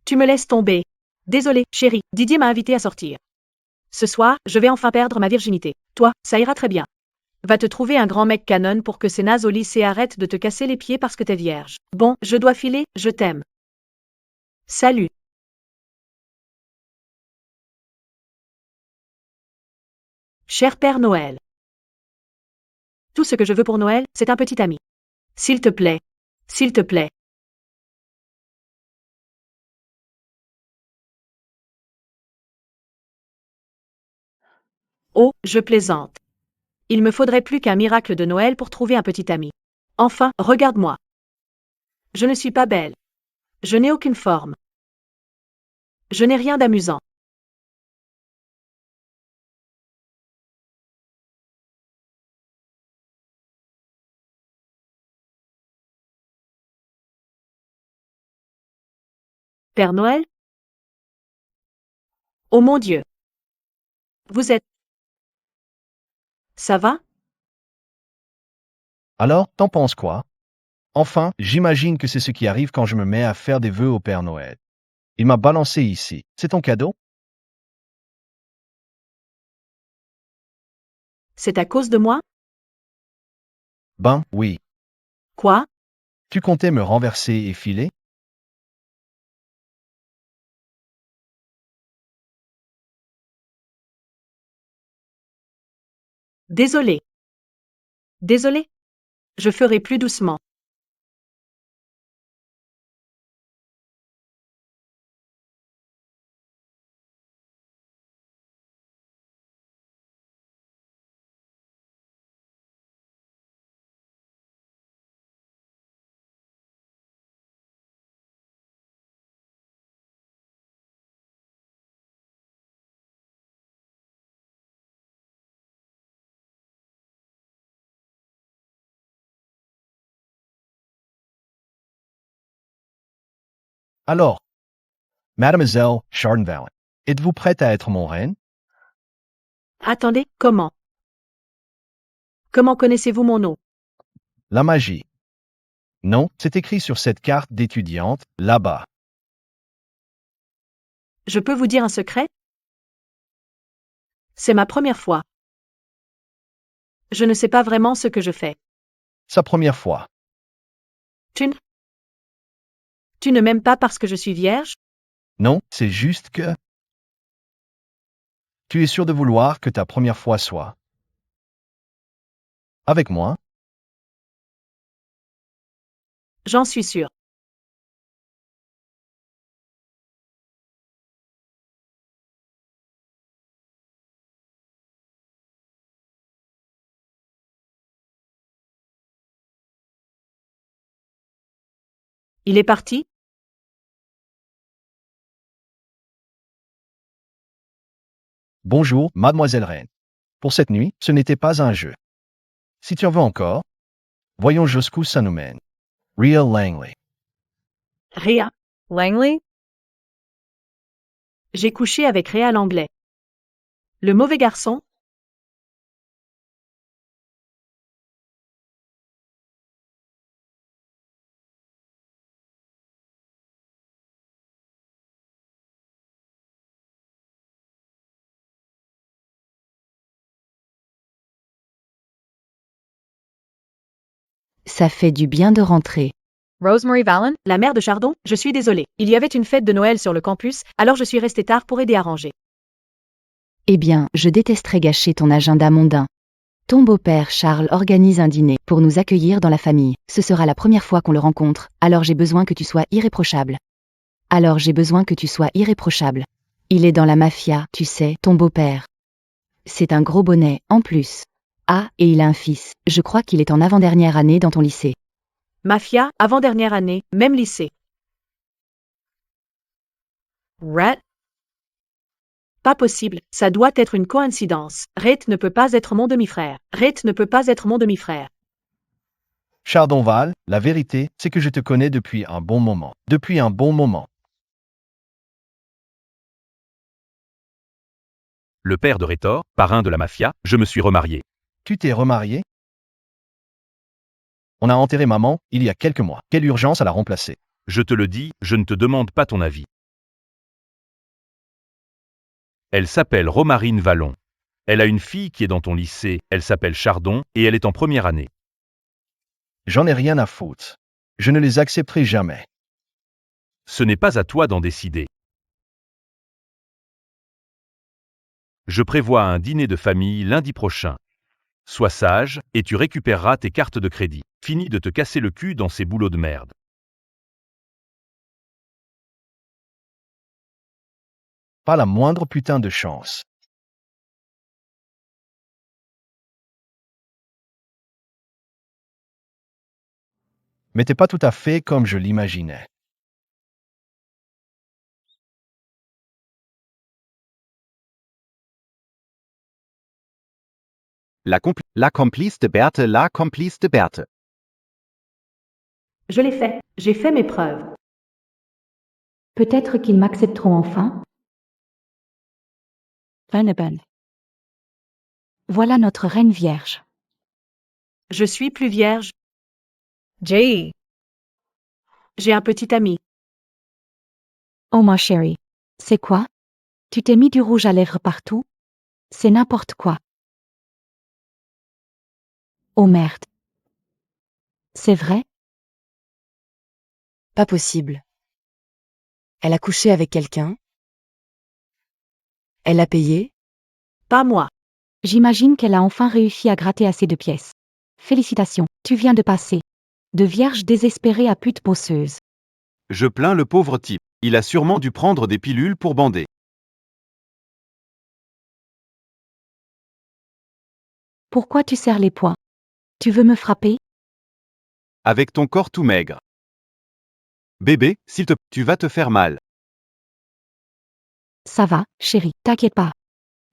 Tu me laisses tomber. Désolé, chérie, Didier m'a invité à sortir. Ce soir, je vais enfin perdre ma virginité. Toi, ça ira très bien. Va te trouver un grand mec canon pour que ces nazes au lycée arrêtent de te casser les pieds parce que t'es vierge. Bon, je dois filer, je t'aime. Salut. Cher Père Noël. Tout ce que je veux pour Noël, c'est un petit ami. S'il te plaît. S'il te plaît. Oh, je plaisante. Il me faudrait plus qu'un miracle de Noël pour trouver un petit ami. Enfin, regarde-moi. Je ne suis pas belle. Je n'ai aucune forme. Je n'ai rien d'amusant. Père Noël? Oh mon Dieu. Vous êtes... Ça va? Alors, t'en penses quoi? Enfin, j'imagine que c'est ce qui arrive quand je me mets à faire des vœux au Père Noël. Il m'a balancé ici. C'est ton cadeau? C'est à cause de moi? Ben, oui. Quoi? Tu comptais me renverser et filer? Désolé. Désolé. Je ferai plus doucement. Alors, Mademoiselle Chardonvalley, êtes-vous prête à être mon reine? Attendez, comment? Comment connaissez-vous mon nom? La magie. Non, c'est écrit sur cette carte d'étudiante, là-bas. Je peux vous dire un secret? C'est ma première fois. Je ne sais pas vraiment ce que je fais. Sa première fois. Tu ne... Tu ne m'aimes pas parce que je suis vierge? Non, c'est juste que... Tu es sûr de vouloir que ta première fois soit avec moi? J'en suis sûre. Il est parti? Bonjour, Mademoiselle Reine. Pour cette nuit, ce n'était pas un jeu. Si tu en veux encore, voyons jusqu'où ça nous mène. Rhea Langley. Réa. Langley? J'ai couché avec Réa Langlais. Le mauvais garçon? Ça fait du bien de rentrer. Rosemary Vallon? La mère de Chardon? Je suis désolée. Il y avait une fête de Noël sur le campus, alors je suis restée tard pour aider à ranger. Eh bien, je détesterais gâcher ton agenda mondain. Ton beau-père Charles organise un dîner pour nous accueillir dans la famille. Ce sera la première fois qu'on le rencontre, alors j'ai besoin que tu sois irréprochable. Il est dans la mafia, tu sais, ton beau-père. C'est un gros bonnet, en plus. Ah, et il a un fils. Je crois qu'il est en avant-dernière année dans ton lycée. Mafia, avant-dernière année, même lycée. Rat? Pas possible, ça doit être une coïncidence. Rhett ne peut pas être mon demi-frère. Chardonval, la vérité, c'est que je te connais depuis un bon moment. Le père de Rétor, parrain de la mafia, je me suis remarié. Tu t'es remarié? On a enterré maman, il y a quelques mois. Quelle urgence à la remplacer? Je te le dis, je ne te demande pas ton avis. Elle s'appelle Romarine Vallon. Elle a une fille qui est dans ton lycée, elle s'appelle Chardon, et elle est en première année. J'en ai rien à foutre. Je ne les accepterai jamais. Ce n'est pas à toi d'en décider. Je prévois un dîner de famille lundi prochain. Sois sage, et tu récupéreras tes cartes de crédit. Fini de te casser le cul dans ces boulots de merde. Pas la moindre putain de chance. Mais t'es pas tout à fait comme je l'imaginais. La complice de Berthe, la complice de Berthe. Je l'ai fait. J'ai fait mes preuves. Peut-être qu'ils m'accepteront enfin. Reine. Voilà notre reine vierge. Je suis plus vierge. Jay. J'ai un petit ami. Oh ma chérie. C'est quoi? Tu t'es mis du rouge à lèvres partout? C'est n'importe quoi. Oh merde. C'est vrai? Pas possible. Elle a couché avec quelqu'un. Elle l'a payé. Pas moi. J'imagine qu'elle a enfin réussi à gratter assez de pièces. Félicitations, tu viens de passer. De vierge désespérée à pute bosseuse. Je plains le pauvre type. Il a sûrement dû prendre des pilules pour bander. Pourquoi tu serres les poings? Tu veux me frapper? Avec ton corps tout maigre. Bébé, tu vas te faire mal. Ça va, chérie, t'inquiète pas.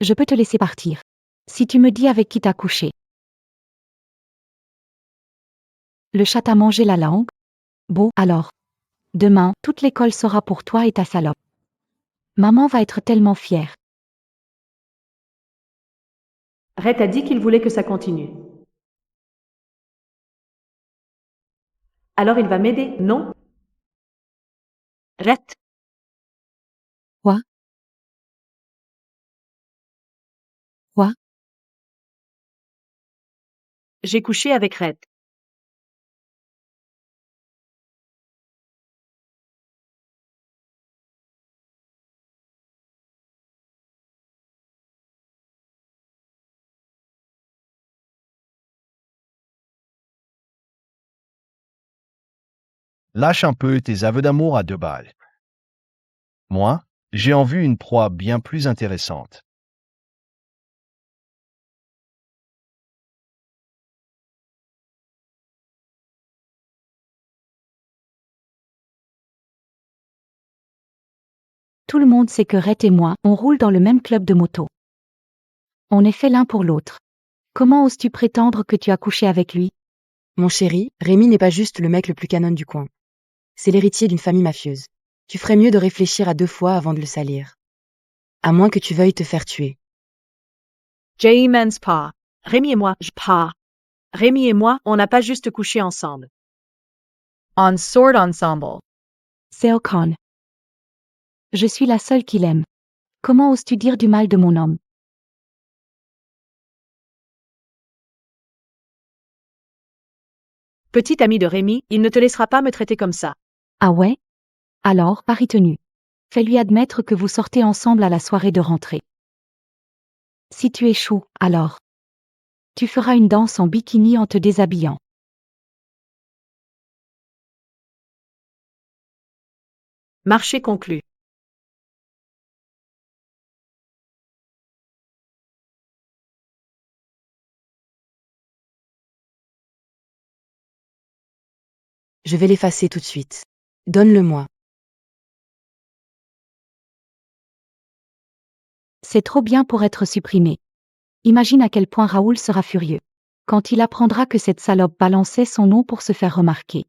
Je peux te laisser partir. Si tu me dis avec qui t'as couché. Le chat t'a mangé la langue? Bon, alors. Demain, toute l'école saura pour toi et ta salope. Maman va être tellement fière. Rhett a dit qu'il voulait que ça continue. Alors il va m'aider, non? Rhett. Quoi? Quoi? J'ai couché avec Rhett. Lâche un peu tes aveux d'amour à 2 balles. Moi, j'ai en vue une proie bien plus intéressante. Tout le monde sait que Rhett et moi, on roule dans le même club de moto. On est fait l'un pour l'autre. Comment oses-tu prétendre que tu as couché avec lui? Mon chéri, Rémi n'est pas juste le mec le plus canon du coin. C'est l'héritier d'une famille mafieuse. Tu ferais mieux de réfléchir à 2 fois avant de le salir. À moins que tu veuilles te faire tuer. Jay men's pa. Rémi et moi, pas. Rémi et moi, on n'a pas juste couché ensemble. On sword ensemble. C'est Ocon. Je suis la seule qui l'aime. Comment oses-tu dire du mal de mon homme? Petit ami de Rémi, il ne te laissera pas me traiter comme ça. Ah ouais? Alors, pari tenu. Fais-lui admettre que vous sortez ensemble à la soirée de rentrée. Si tu échoues, alors. Tu feras une danse en bikini en te déshabillant. Marché conclu. Je vais l'effacer tout de suite. Donne-le-moi. C'est trop bien pour être supprimé. Imagine à quel point Raoul sera furieux. Quand il apprendra que cette salope balançait son nom pour se faire remarquer.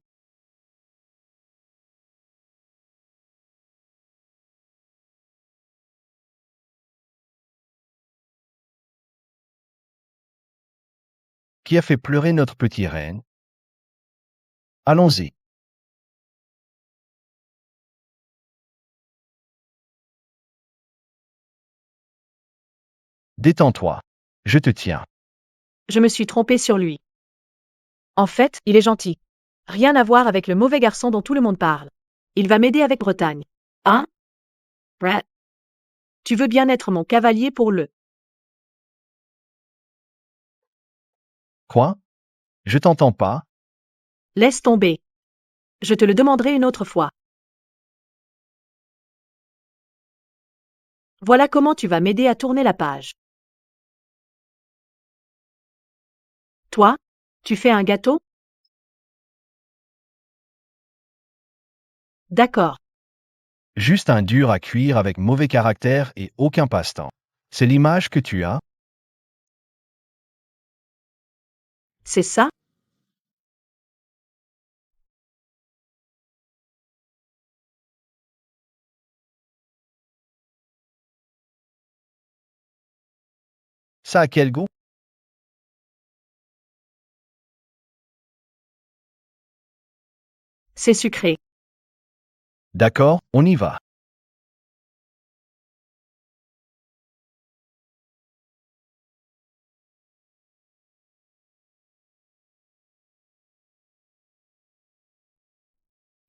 Qui a fait pleurer notre petit reine? Allons-y. Détends-toi. Je te tiens. Je me suis trompée sur lui. En fait, il est gentil. Rien à voir avec le mauvais garçon dont tout le monde parle. Il va m'aider avec Bretagne. Hein? Brett. Tu veux bien être mon cavalier pour le... Quoi? Je t'entends pas? Laisse tomber. Je te le demanderai une autre fois. Voilà comment tu vas m'aider à tourner la page. Toi, tu fais un gâteau? D'accord. Juste un dur à cuire avec mauvais caractère et aucun passe-temps. C'est l'image que tu as? C'est ça? Ça a quel goût? C'est sucré. D'accord, on y va.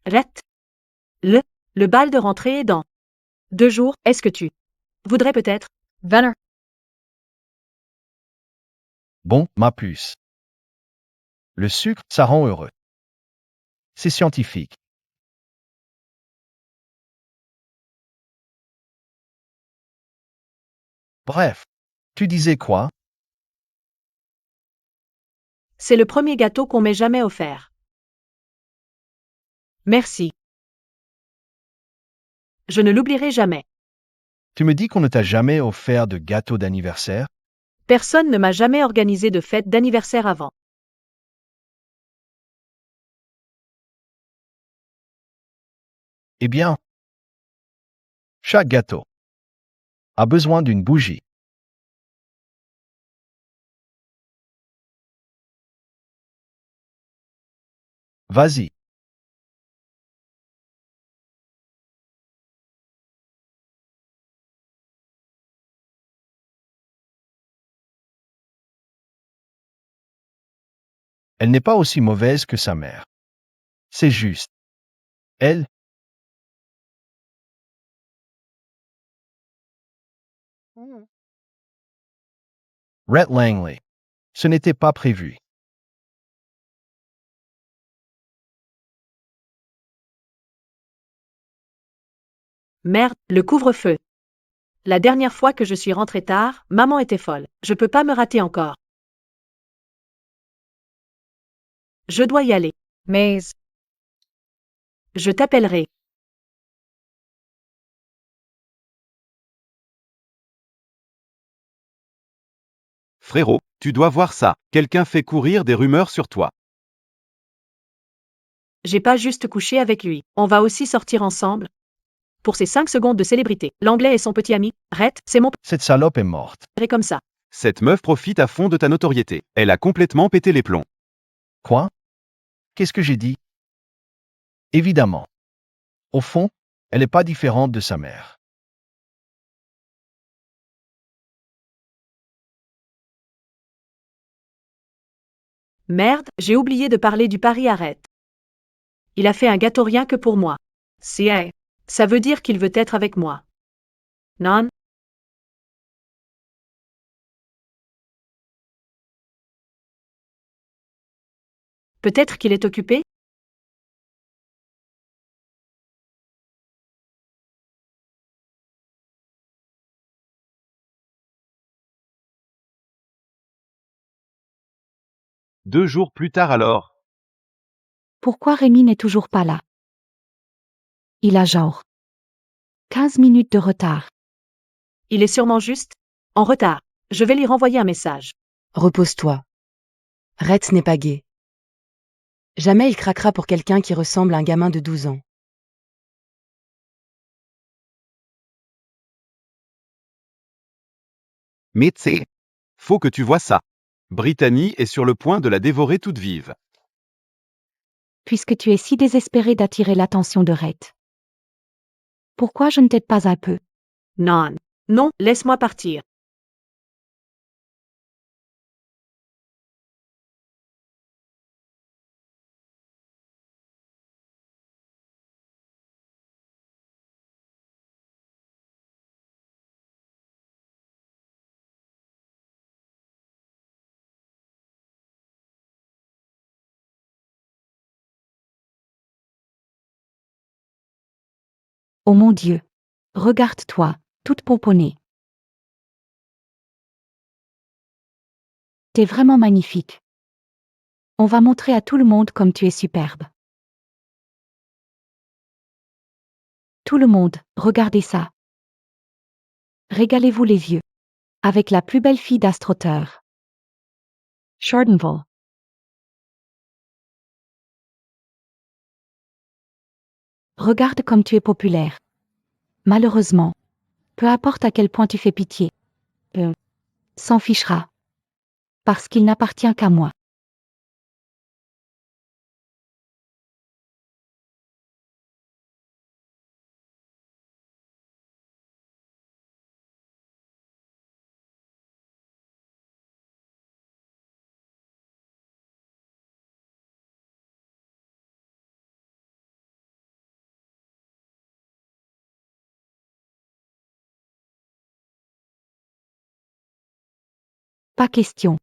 Rhett. Le bal de rentrée est dans 2 jours. Est-ce que tu voudrais peut-être? Venner. Bon, ma puce. Le sucre, ça rend heureux. C'est scientifique. Bref. Tu disais quoi? C'est le premier gâteau qu'on m'ait jamais offert. Merci. Je ne l'oublierai jamais. Tu me dis qu'on ne t'a jamais offert de gâteau d'anniversaire? Personne ne m'a jamais organisé de fête d'anniversaire avant. Eh bien, chaque gâteau a besoin d'une bougie. Vas-y. Elle n'est pas aussi mauvaise que sa mère. C'est juste. Elle, Rhett Langley. Ce n'était pas prévu. Merde, le couvre-feu. La dernière fois que je suis rentrée tard, maman était folle. Je peux pas me rater encore. Je dois y aller. Maze. Je t'appellerai. Frérot, tu dois voir ça. Quelqu'un fait courir des rumeurs sur toi. J'ai pas juste couché avec lui. On va aussi sortir ensemble. Pour ces 5 secondes de célébrité. L'anglais est son petit ami. Rhett, c'est mon Cette salope est morte. préféré comme ça. Cette meuf profite à fond de ta notoriété. Elle a complètement pété les plombs. Quoi? Qu'est-ce que j'ai dit? Évidemment. Au fond, elle n'est pas différente de sa mère. Merde, j'ai oublié de parler du pari à Rhett. Il a fait un gâteau rien que pour moi. C'est... Ça veut dire qu'il veut être avec moi. Non? Peut-être qu'il est occupé? Deux jours plus tard alors. Pourquoi Rémi n'est toujours pas là? Il a genre 15 minutes de retard. Il est sûrement juste en retard. Je vais lui renvoyer un message. Repose-toi. Rhett n'est pas gay. Jamais il craquera pour quelqu'un qui ressemble à un gamin de 12 ans. Mais t'sais, faut que tu vois ça. Brittany est sur le point de la dévorer toute vive. Puisque tu es si désespéré d'attirer l'attention de Rhett. Pourquoi je ne t'aide pas un peu? Non. Non, laisse-moi partir. Oh mon Dieu. Regarde-toi, toute pomponnée. T'es vraiment magnifique. On va montrer à tout le monde comme tu es superbe. Tout le monde, regardez ça. Régalez-vous les yeux. Avec la plus belle fille d'Astroter. Chardonville. Regarde comme tu es populaire. Malheureusement. Peu importe à quel point tu fais pitié. S'en fichera. Parce qu'il n'appartient qu'à moi. Pas question.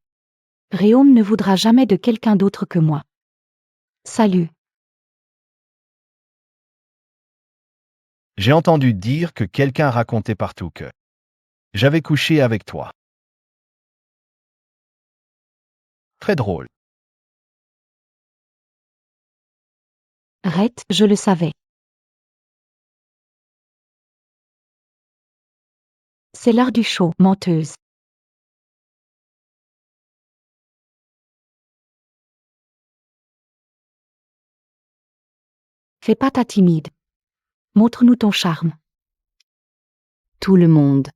Réaume ne voudra jamais de quelqu'un d'autre que moi. Salut. J'ai entendu dire que quelqu'un racontait partout que j'avais couché avec toi. Très drôle. Rhett, je le savais. C'est l'heure du show, menteuse. Fais pas ta timide. Montre-nous ton charme. Tout le monde.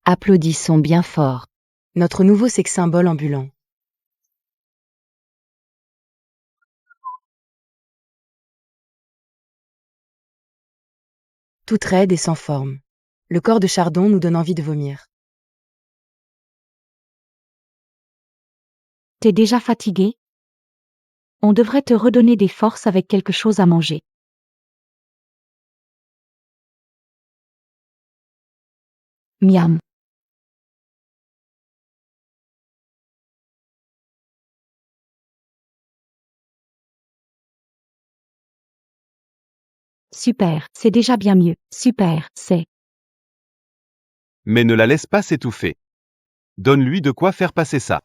Applaudissons bien fort. Notre nouveau sex symbole ambulant. Toute raide et sans forme. Le corps de Chardon nous donne envie de vomir. T'es déjà fatigué? On devrait te redonner des forces avec quelque chose à manger. Miam. Super, c'est déjà bien mieux. Super, c'est. Mais ne la laisse pas s'étouffer. Donne-lui de quoi faire passer ça.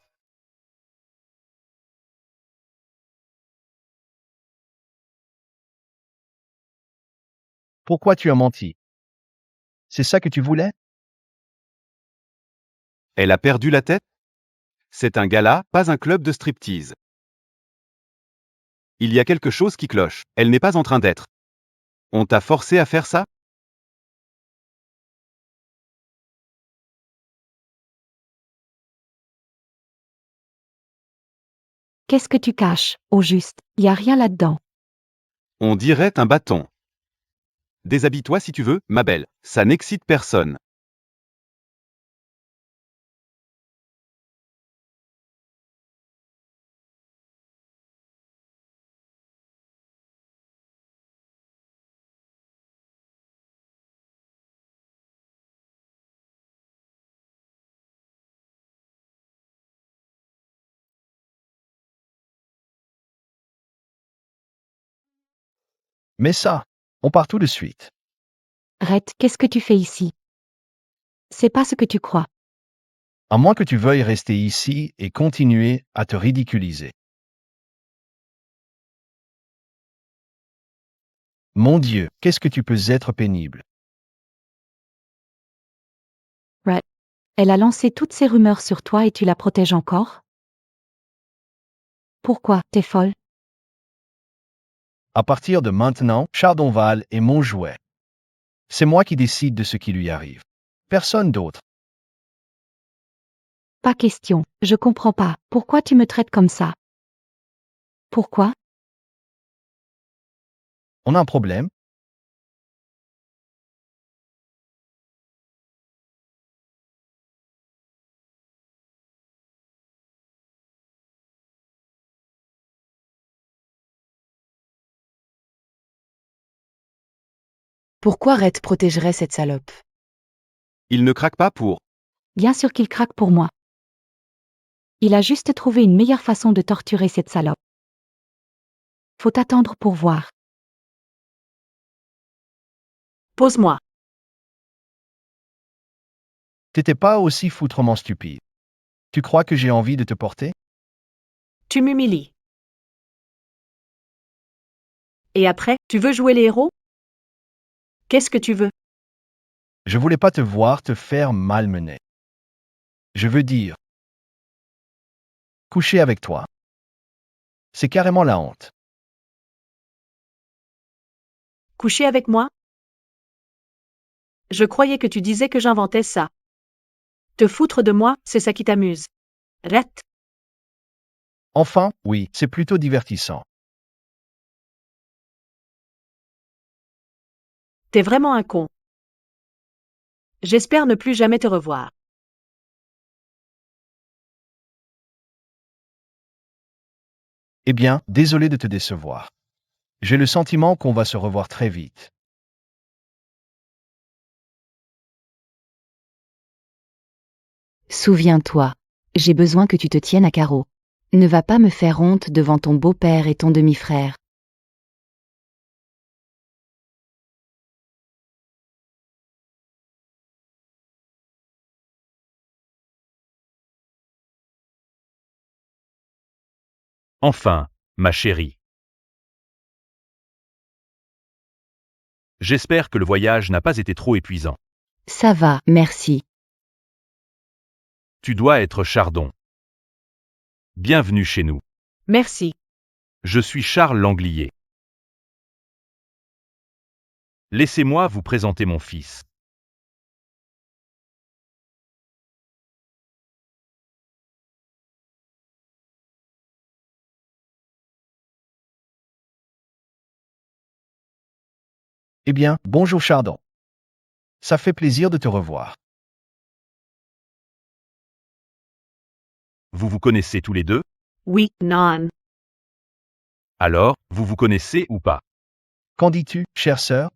Pourquoi tu as menti? C'est ça que tu voulais? Elle a perdu la tête? C'est un gala, pas un club de striptease. Il y a quelque chose qui cloche. Elle n'est pas en train d'être. On t'a forcé à faire ça? Qu'est-ce que tu caches, au juste? Y a rien là-dedans. On dirait un bâton. Déshabille-toi si tu veux, ma belle. Ça n'excite personne. Mais ça, on part tout de suite. Rhett, qu'est-ce que tu fais ici? C'est pas ce que tu crois. À moins que tu veuilles rester ici et continuer à te ridiculiser. Mon Dieu, qu'est-ce que tu peux être pénible. Rhett. Elle a lancé toutes ces rumeurs sur toi et tu la protèges encore? Pourquoi, t'es folle? À partir de maintenant, Chardonval est mon jouet. C'est moi qui décide de ce qui lui arrive. Personne d'autre. Pas question, je comprends pas. Pourquoi tu me traites comme ça? Pourquoi? On a un problème? Pourquoi Rhett protégerait cette salope? Il ne craque pas pour. Bien sûr qu'il craque pour moi. Il a juste trouvé une meilleure façon de torturer cette salope. Faut attendre pour voir. Pose-moi. T'étais pas aussi foutrement stupide. Tu crois que j'ai envie de te porter? Tu m'humilies. Et après, tu veux jouer les héros? Qu'est-ce que tu veux? Je voulais pas te voir te faire malmener. Je veux dire, coucher avec toi. C'est carrément la honte. Coucher avec moi? Je croyais que tu disais que j'inventais ça. Te foutre de moi, c'est ça qui t'amuse. Rette. Enfin, oui, c'est plutôt divertissant. T'es vraiment un con. J'espère ne plus jamais te revoir. Eh bien, désolé de te décevoir. J'ai le sentiment qu'on va se revoir très vite. Souviens-toi. J'ai besoin que tu te tiennes à carreau. Ne va pas me faire honte devant ton beau-père et ton demi-frère. Enfin, ma chérie. J'espère que le voyage n'a pas été trop épuisant. Ça va, merci. Tu dois être Chardon. Bienvenue chez nous. Merci. Je suis Charles Langlier. Laissez-moi vous présenter mon fils. Eh bien, bonjour Chardon. Ça fait plaisir de te revoir. Vous vous connaissez tous les deux? Oui, non. Alors, vous vous connaissez ou pas? Qu'en dis-tu, chère sœur?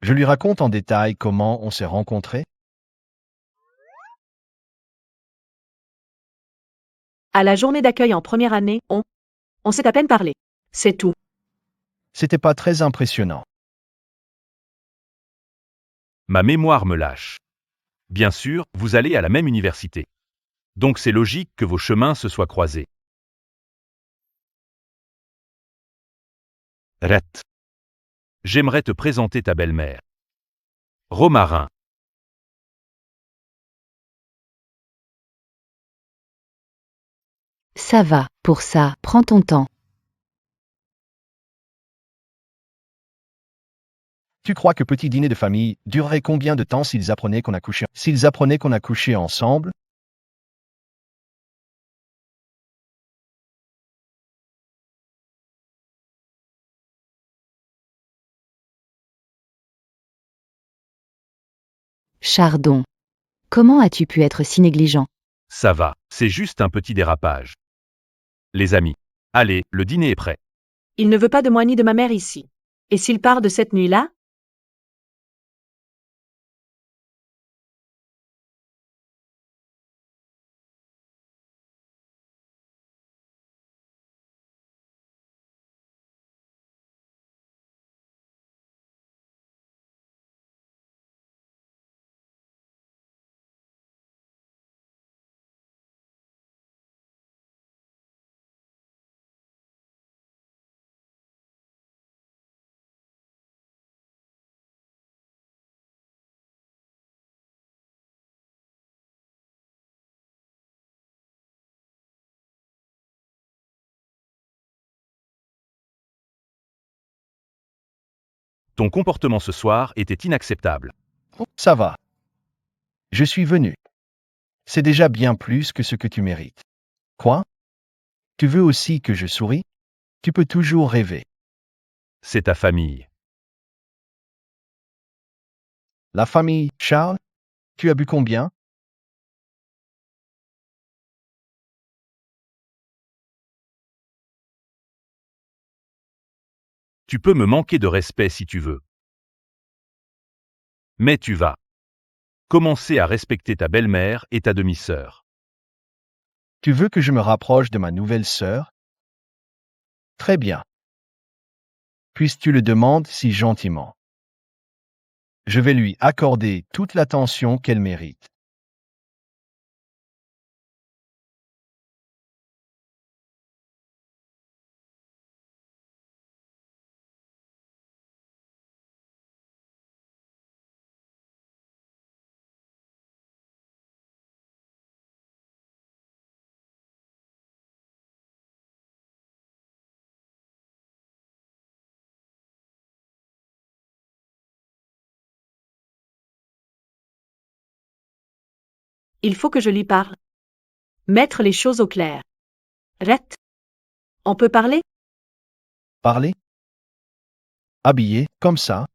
Je lui raconte en détail comment on s'est rencontrés. À la journée d'accueil en première année, on s'est à peine parlé. C'est tout. C'était pas très impressionnant. Ma mémoire me lâche. Bien sûr, vous allez à la même université. Donc c'est logique que vos chemins se soient croisés. Rhett. J'aimerais te présenter ta belle-mère. Romarin. Ça va, pour ça, prends ton temps. Tu crois que petit dîner de famille durerait combien de temps s'ils apprenaient qu'on a couché? S'ils apprenaient qu'on a couché ensemble? Chardon. Comment as-tu pu être si négligent? Ça va, c'est juste un petit dérapage. Les amis. Allez, le dîner est prêt. Il ne veut pas de moi ni de ma mère ici. Et s'il part de cette nuit-là? Ton comportement ce soir était inacceptable. Ça va. Je suis venu. C'est déjà bien plus que ce que tu mérites. Quoi? Tu veux aussi que je sourie? Tu peux toujours rêver. C'est ta famille. La famille, Charles? Tu as bu combien? Tu peux me manquer de respect si tu veux. Mais tu vas commencer à respecter ta belle-mère et ta demi-sœur. Tu veux que je me rapproche de ma nouvelle sœur? Très bien. Puisses-tu le demandes si gentiment. Je vais lui accorder toute l'attention qu'elle mérite. Il faut que je lui parle. Mettre les choses au clair. Rhett. On peut parler? Parler? Habillé, comme ça?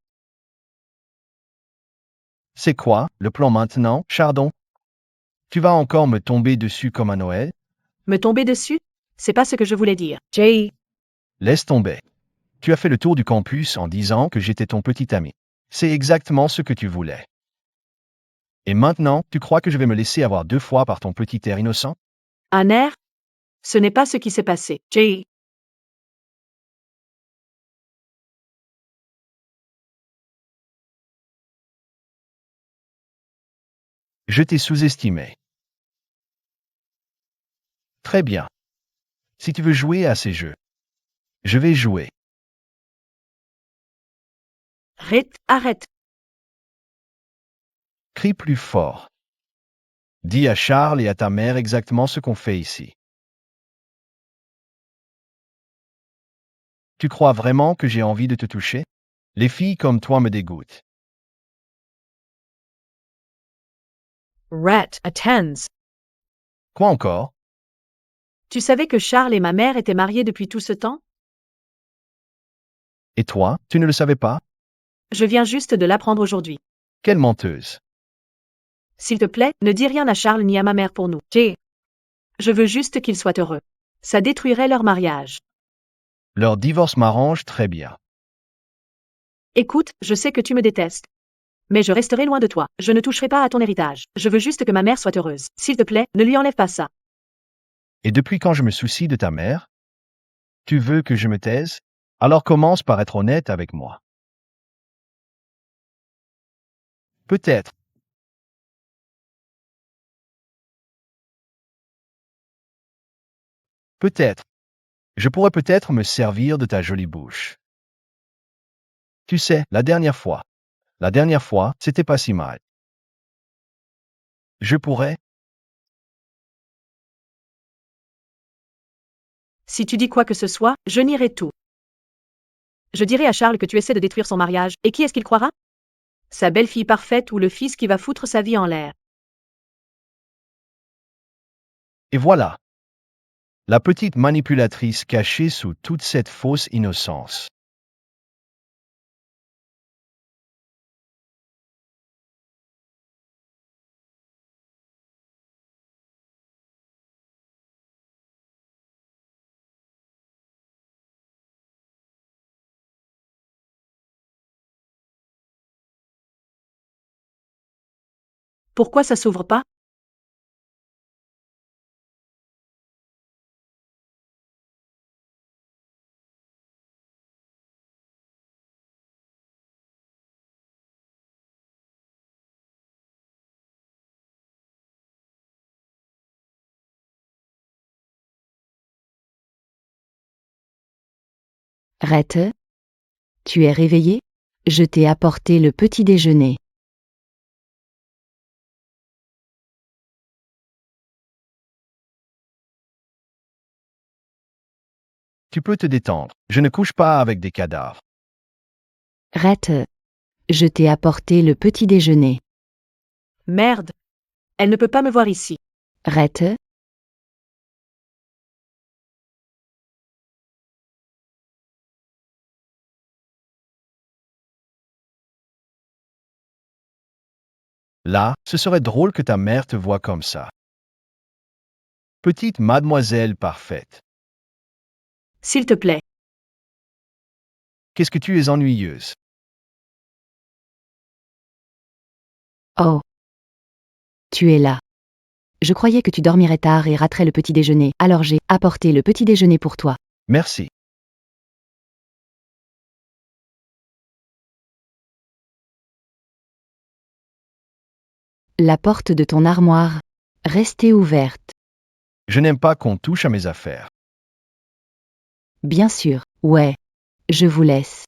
C'est quoi, le plan maintenant, Chardon? Tu vas encore me tomber dessus comme à Noël? Me tomber dessus? C'est pas ce que je voulais dire. Jay, Laisse tomber. Tu as fait le tour du campus en disant que j'étais ton petit ami. C'est exactement ce que tu voulais. Et maintenant, tu crois que je vais me laisser avoir 2 fois par ton petit air innocent? Un air? Ce n'est pas ce qui s'est passé. Jay. Je t'ai sous-estimé. Très bien. Si tu veux jouer à ces jeux, je vais jouer. Rhett, arrête. Crie plus fort. Dis à Charles et à ta mère exactement ce qu'on fait ici. Tu crois vraiment que j'ai envie de te toucher? Les filles comme toi me dégoûtent. Rhett attends. Quoi encore? Tu savais que Charles et ma mère étaient mariés depuis tout ce temps? Et toi, tu ne le savais pas? Je viens juste de l'apprendre aujourd'hui. Quelle menteuse. S'il te plaît, ne dis rien à Charles ni à ma mère pour nous. Jay, Je veux juste qu'ils soient heureux. Ça détruirait leur mariage. Leur divorce m'arrange très bien. Écoute, je sais que tu me détestes. Mais je resterai loin de toi. Je ne toucherai pas à ton héritage. Je veux juste que ma mère soit heureuse. S'il te plaît, ne lui enlève pas ça. Et depuis quand je me soucie de ta mère? Tu veux que je me taise? Alors commence par être honnête avec moi. Peut-être. Peut-être. Je pourrais peut-être me servir de ta jolie bouche. Tu sais, la dernière fois, c'était pas si mal. Je pourrais? Si tu dis quoi que ce soit, je nierai tout. Je dirai à Charles que tu essaies de détruire son mariage, et qui est-ce qu'il croira? Sa belle-fille parfaite ou le fils qui va foutre sa vie en l'air. Et voilà. La petite manipulatrice cachée sous toute cette fausse innocence. Pourquoi ça s'ouvre pas? Rhett, tu es réveillé? Je t'ai apporté le petit déjeuner. Tu peux te détendre. Je ne couche pas avec des cadavres. Rhett, je t'ai apporté le petit déjeuner. Merde. Elle ne peut pas me voir ici. Rhett, Là, ce serait drôle que ta mère te voie comme ça. Petite mademoiselle parfaite. S'il te plaît. Qu'est-ce que tu es ennuyeuse. oh. Tu es là. Je croyais que tu dormirais tard et raterais le petit déjeuner, alors j'ai apporté le petit déjeuner pour toi. Merci. La porte de ton armoire. Restez ouverte. Je n'aime pas qu'on touche à mes affaires. Bien sûr, ouais. Je vous laisse.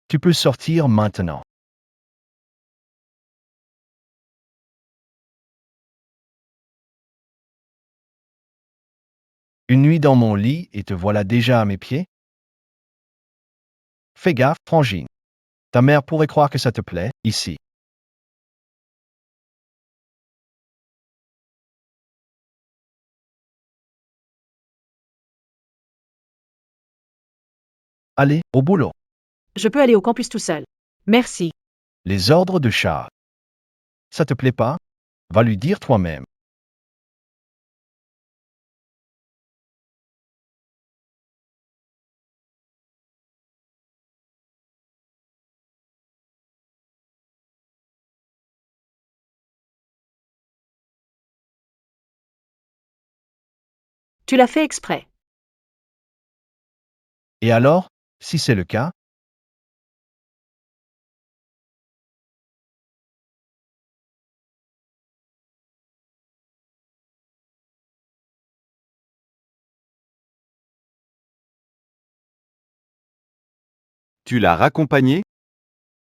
Tu peux sortir maintenant. Une nuit dans mon lit et te voilà déjà à mes pieds? Fais gaffe, Frangine. Ta mère pourrait croire que ça te plaît, ici. Allez, au boulot. Je peux aller au campus tout seul. Merci. Les ordres de Charles. Ça te plaît pas? Va lui dire toi-même. Tu l'as fait exprès. Et alors, si c'est le cas? Tu l'as raccompagnée?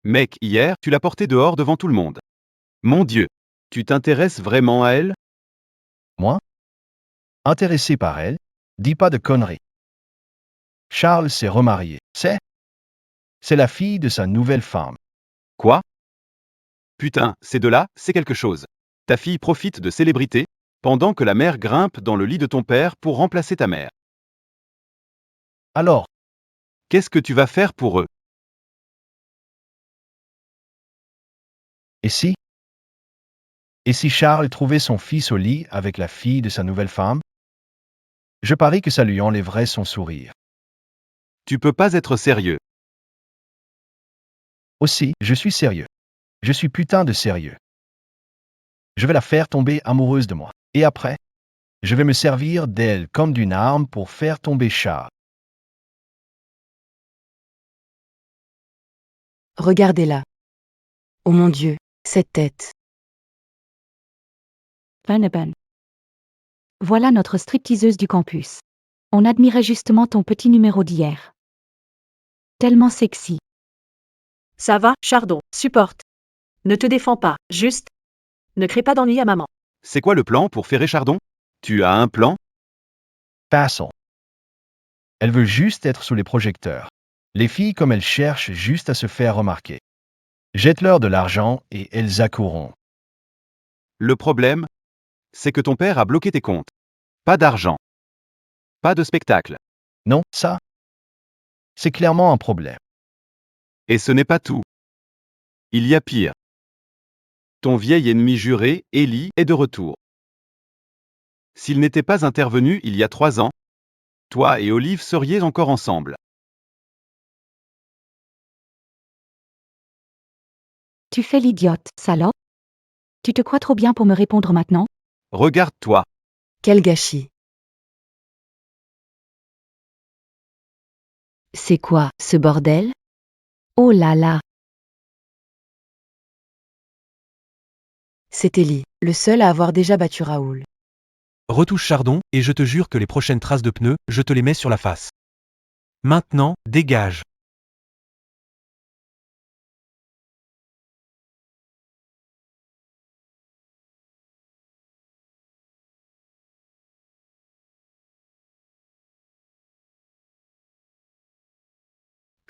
Mec, hier, tu l'as portée dehors devant tout le monde. Mon Dieu, tu t'intéresses vraiment à elle? Moi? Intéressé par elle? Dis pas de conneries. Charles s'est remarié, c'est la fille de sa nouvelle femme. Quoi? Putain, ces deux-là, c'est quelque chose. Ta fille profite de célébrités, pendant que la mère grimpe dans le lit de ton père pour remplacer ta mère. Alors, Qu'est-ce que tu vas faire pour eux? et si? Et si Charles trouvait son fils au lit avec la fille de sa nouvelle femme? Je parie que ça lui enlèverait son sourire. Tu peux pas être sérieux. Aussi, je suis sérieux. Je suis putain de sérieux. Je vais la faire tomber amoureuse de moi. Et après, je vais me servir d'elle comme d'une arme pour faire tomber Charles. Regardez-la. Oh mon Dieu, cette tête. Ben. Voilà notre stripteaseuse du campus. On admirait justement ton petit numéro d'hier. Tellement sexy. Ça va, Chardon, supporte. Ne te défends pas, juste. Ne crée pas d'ennui à maman. C'est quoi le plan pour Ferré Chardon? Tu as un plan? Passons. Elle veut juste être sous les projecteurs. Les filles comme elle cherchent juste à se faire remarquer. Jette-leur de l'argent et elles accourront. Le problème, c'est que ton père a bloqué tes comptes. Pas d'argent. Pas de spectacle. Non, ça, c'est clairement un problème. Et ce n'est pas tout. Il y a pire. Ton vieil ennemi juré, Ellie, est de retour. S'il n'était pas intervenu il y a 3 ans, toi et Olive seriez encore ensemble. Tu fais l'idiote, salope. Tu te crois trop bien pour me répondre maintenant? Regarde-toi. Quel gâchis. C'est quoi, ce bordel? Oh là là. C'est Ellie, le seul à avoir déjà battu Raoul. Retouche Chardon, et je te jure que les prochaines traces de pneus, je te les mets sur la face. Maintenant, dégage.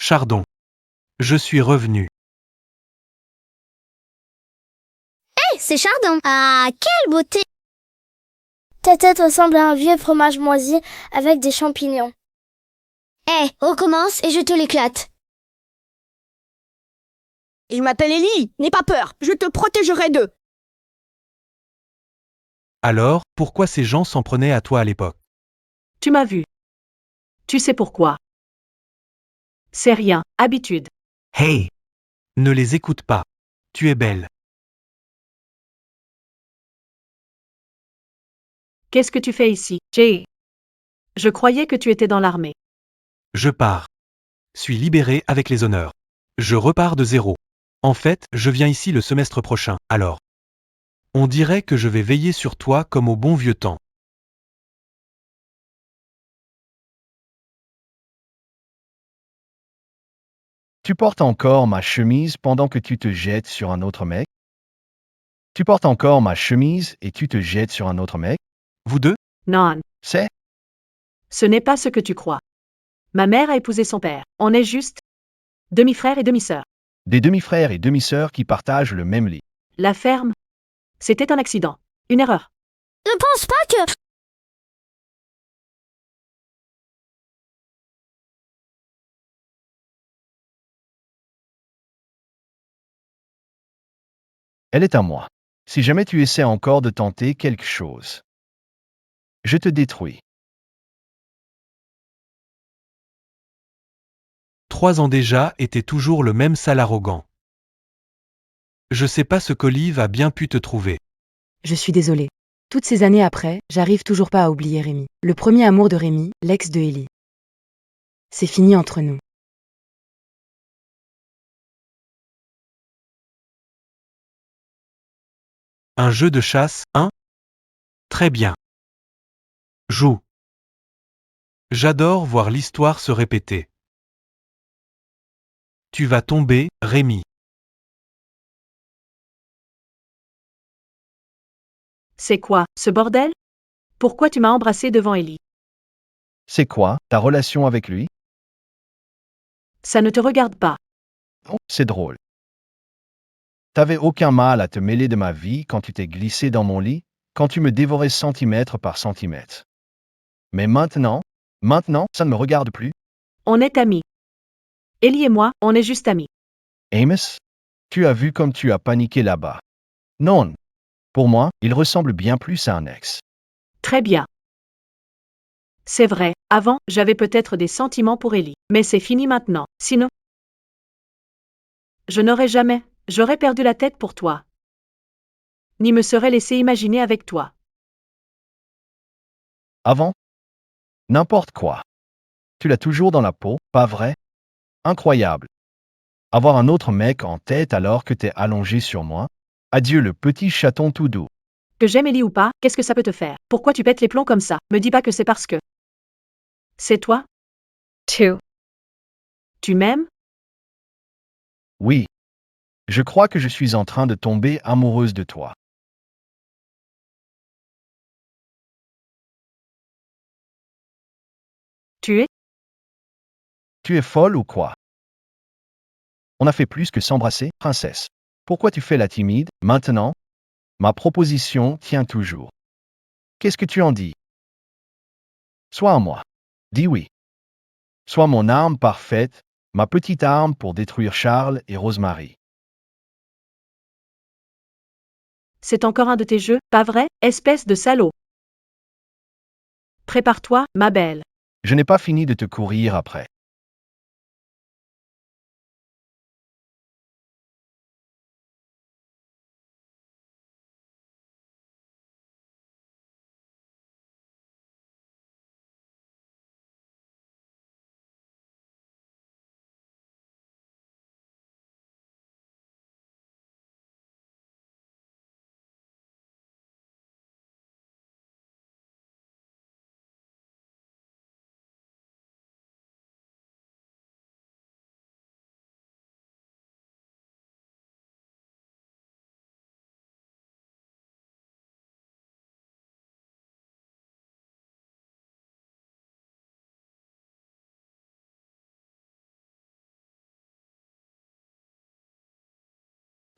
Chardon. Je suis revenu. Hey, c'est Chardon. Ah, quelle beauté! Ta tête ressemble à un vieux fromage moisi avec des champignons. Eh, recommence et je te l'éclate. Il m'appelle Ellie, n'aie pas peur, je te protégerai d'eux. Alors, pourquoi ces gens s'en prenaient à toi à l'époque? Tu m'as vu. Tu sais pourquoi. C'est rien, habitude. Hey! Ne les écoute pas. Tu es belle. Qu'est-ce que tu fais ici, Jay? Je croyais que tu étais dans l'armée. Je pars. suis libéré avec les honneurs. Je repars de zéro. En fait, je viens ici le semestre prochain, alors. On dirait que je vais veiller sur toi comme au bon vieux temps. Tu portes encore ma chemise pendant que tu te jettes sur un autre mec? Tu portes encore ma chemise et tu te jettes sur un autre mec? Vous deux? Non, C'est? ce n'est pas ce que tu crois. Ma mère a épousé son père. On est juste demi-frère et demi-sœur. Des demi-frères et demi-sœurs qui partagent le même lit. La ferme, c'était un accident. Une erreur. Ne pense pas que... Elle est à moi. Si jamais tu essaies encore de tenter quelque chose, je te détruis. 3 ans déjà et t'es toujours le même sale arrogant. Je sais pas ce qu'Olive a bien pu te trouver. Je suis désolée. Toutes ces années après, j'arrive toujours pas à oublier Rémi. Le premier amour de Rémi, l'ex de Ellie. C'est fini entre nous. Un jeu de chasse, hein? Très bien. Joue. J'adore voir l'histoire se répéter. Tu vas tomber, Rémi. C'est quoi, ce bordel? Pourquoi tu m'as embrassé devant Ellie? C'est quoi, ta relation avec lui? Ça ne te regarde pas. Oh, c'est drôle. T'avais aucun mal à te mêler de ma vie quand tu t'es glissé dans mon lit, quand tu me dévorais centimètre par centimètre. Mais maintenant, ça ne me regarde plus. On est amis. Ellie et moi, on est juste amis. Amos, tu as vu comme tu as paniqué là-bas. Non. Pour moi, il ressemble bien plus à un ex. Très bien. C'est vrai, avant, j'avais peut-être des sentiments pour Ellie, mais c'est fini maintenant. Sinon, je n'aurais jamais, j'aurais perdu la tête pour toi. Ni me serais laissé imaginer avec toi. Avant? N'importe quoi. Tu l'as toujours dans la peau, pas vrai? Incroyable. Avoir un autre mec en tête alors que t'es allongé sur moi? Adieu le petit chaton tout doux. Que j'aime Ellie ou pas, qu'est-ce que ça peut te faire? Pourquoi tu pètes les plombs comme ça? Me dis pas que c'est parce que... C'est toi? Tu m'aimes? Oui. Je crois que je suis en train de tomber amoureuse de toi. Tu es? Tu es folle ou quoi? On a fait plus que s'embrasser, princesse. Pourquoi tu fais la timide, maintenant? Ma proposition tient toujours. Qu'est-ce que tu en dis? Sois à moi. Dis oui. Sois mon arme parfaite, ma petite arme pour détruire Charles et Rosemary. C'est encore un de tes jeux, pas vrai, espèce de salaud. Prépare-toi, ma belle. Je n'ai pas fini de te courir après.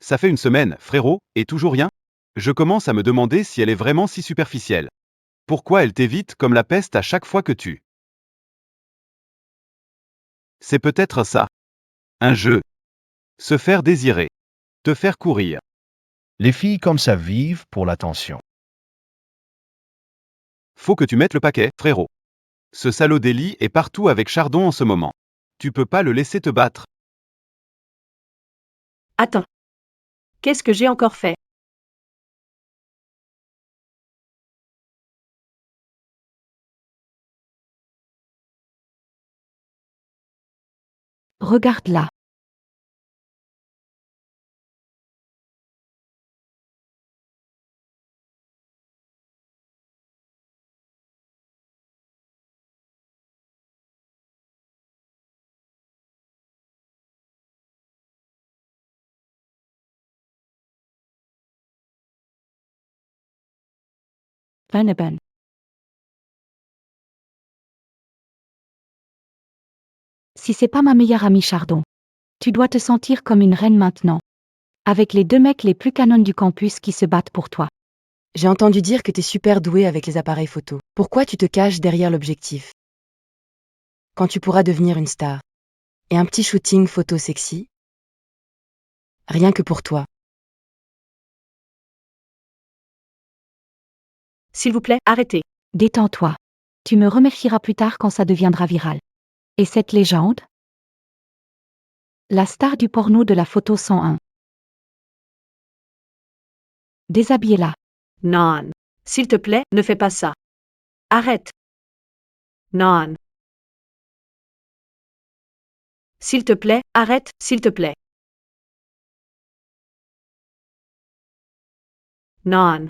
Ça fait une semaine, frérot, et toujours rien? Je commence à me demander si elle est vraiment si superficielle. Pourquoi elle t'évite comme la peste à chaque fois que tu... C'est peut-être ça. Un jeu. Se faire désirer. Te faire courir. Les filles comme ça vivent pour l'attention. Faut que tu mettes le paquet, frérot. Ce salaud d'Ellie est partout avec Chardon en ce moment. Tu peux pas le laisser te battre. Attends. Qu'est-ce que j'ai encore fait? Regarde-la. Vaneben. Si c'est pas ma meilleure amie Chardon. Tu dois te sentir comme une reine maintenant. Avec les 2 mecs les plus canons du campus qui se battent pour toi. J'ai entendu dire que t'es super doué avec les appareils photo. Pourquoi tu te caches derrière l'objectif? Quand tu pourras devenir une star. Et un petit shooting photo sexy? Rien que pour toi. S'il vous plaît, arrêtez. Détends-toi. Tu me remercieras plus tard quand ça deviendra viral. Et cette légende? La star du porno de la photo 101. Déshabillez-la. Non. S'il te plaît, ne fais pas ça. Arrête. Non. S'il te plaît, arrête, s'il te plaît. Non.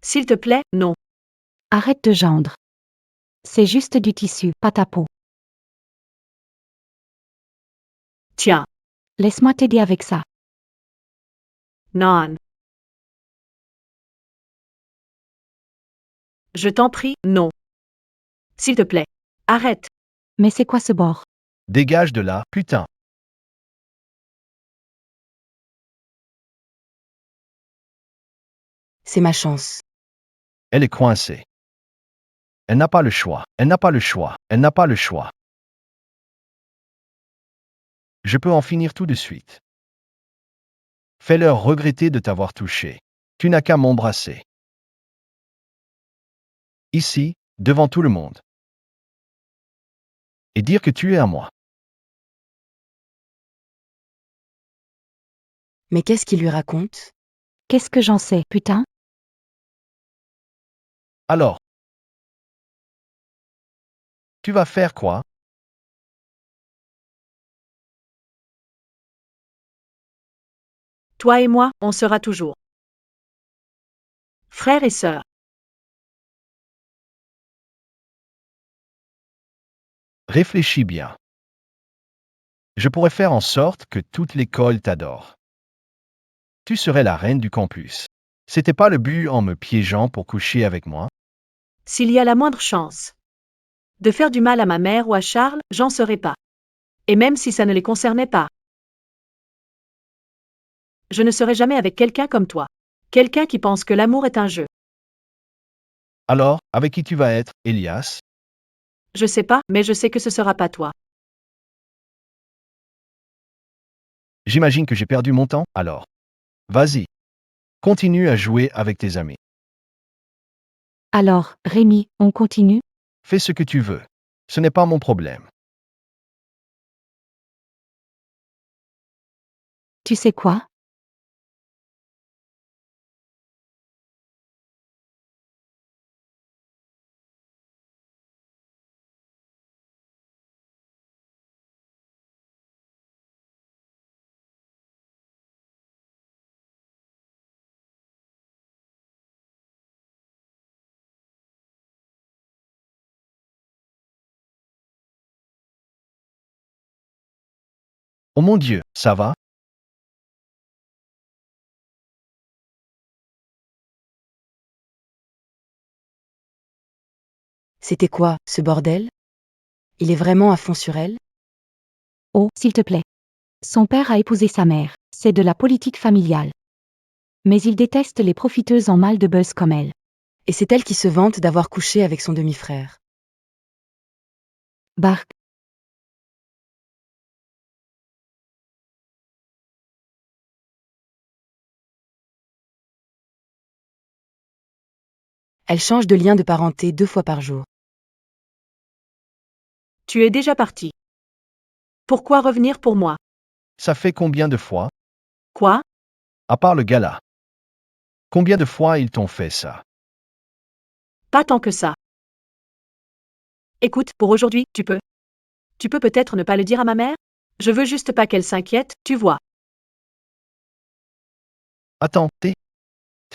S'il te plaît, non. Arrête de gendre. C'est juste du tissu, pas ta peau. Tiens. Laisse-moi t'aider avec ça. Non. Je t'en prie, non. S'il te plaît. Arrête. Mais c'est quoi ce bord? Dégage de là, putain. C'est ma chance. Elle est coincée. Elle n'a pas le choix. Elle n'a pas le choix. Elle n'a pas le choix. Je peux en finir tout de suite. Fais-leur regretter de t'avoir touché. Tu n'as qu'à m'embrasser. Ici, devant tout le monde. Et dire que tu es à moi. Mais qu'est-ce qu'il lui raconte? Qu'est-ce que j'en sais, putain? Alors, tu vas faire quoi? Toi et moi, on sera toujours frères et sœurs. Réfléchis bien. Je pourrais faire en sorte que toute l'école t'adore. Tu serais la reine du campus. C'était pas le but en me piégeant pour coucher avec moi? S'il y a la moindre chance de faire du mal à ma mère ou à Charles, j'en serais pas. Et même si ça ne les concernait pas. Je ne serai jamais avec quelqu'un comme toi. Quelqu'un qui pense que l'amour est un jeu. Alors, avec qui tu vas être, Elias? Je sais pas, mais je sais que ce sera pas toi. J'imagine que j'ai perdu mon temps, alors. Vas-y. Continue à jouer avec tes amis. Alors, Rémi, on continue? Fais ce que tu veux. Ce n'est pas mon problème. Tu sais quoi? Oh mon Dieu, ça va? C'était quoi, ce bordel? Il est vraiment à fond sur elle? Oh, s'il te plaît. Son père a épousé sa mère. C'est de la politique familiale. Mais il déteste les profiteuses en mal de buzz comme elle. Et c'est elle qui se vante d'avoir couché avec son demi-frère. Bark. Elle change de lien de parenté 2 fois par jour. Tu es déjà parti. Pourquoi revenir pour moi? Ça fait combien de fois? Quoi? À part le gala. Combien de fois ils t'ont fait ça? Pas tant que ça. Écoute, pour aujourd'hui, tu peux. Tu peux peut-être ne pas le dire à ma mère? Je veux juste pas qu'elle s'inquiète, tu vois. Attends,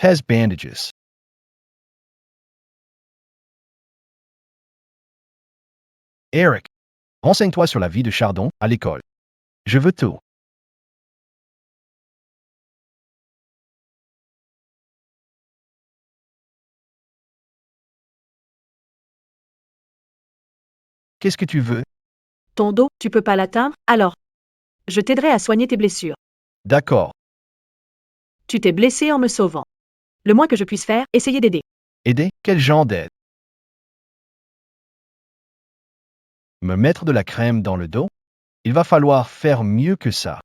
has bandages. Eric, renseigne-toi sur la vie de Chardon à l'école. Je veux tout. Qu'est-ce que tu veux? Ton dos, tu peux pas l'atteindre, alors. Je t'aiderai à soigner tes blessures. D'accord. Tu t'es blessé en me sauvant. Le moins que je puisse faire, essayer d'aider. Aider? Quel genre d'aide? Me mettre de la crème dans le dos? Il va falloir faire mieux que ça.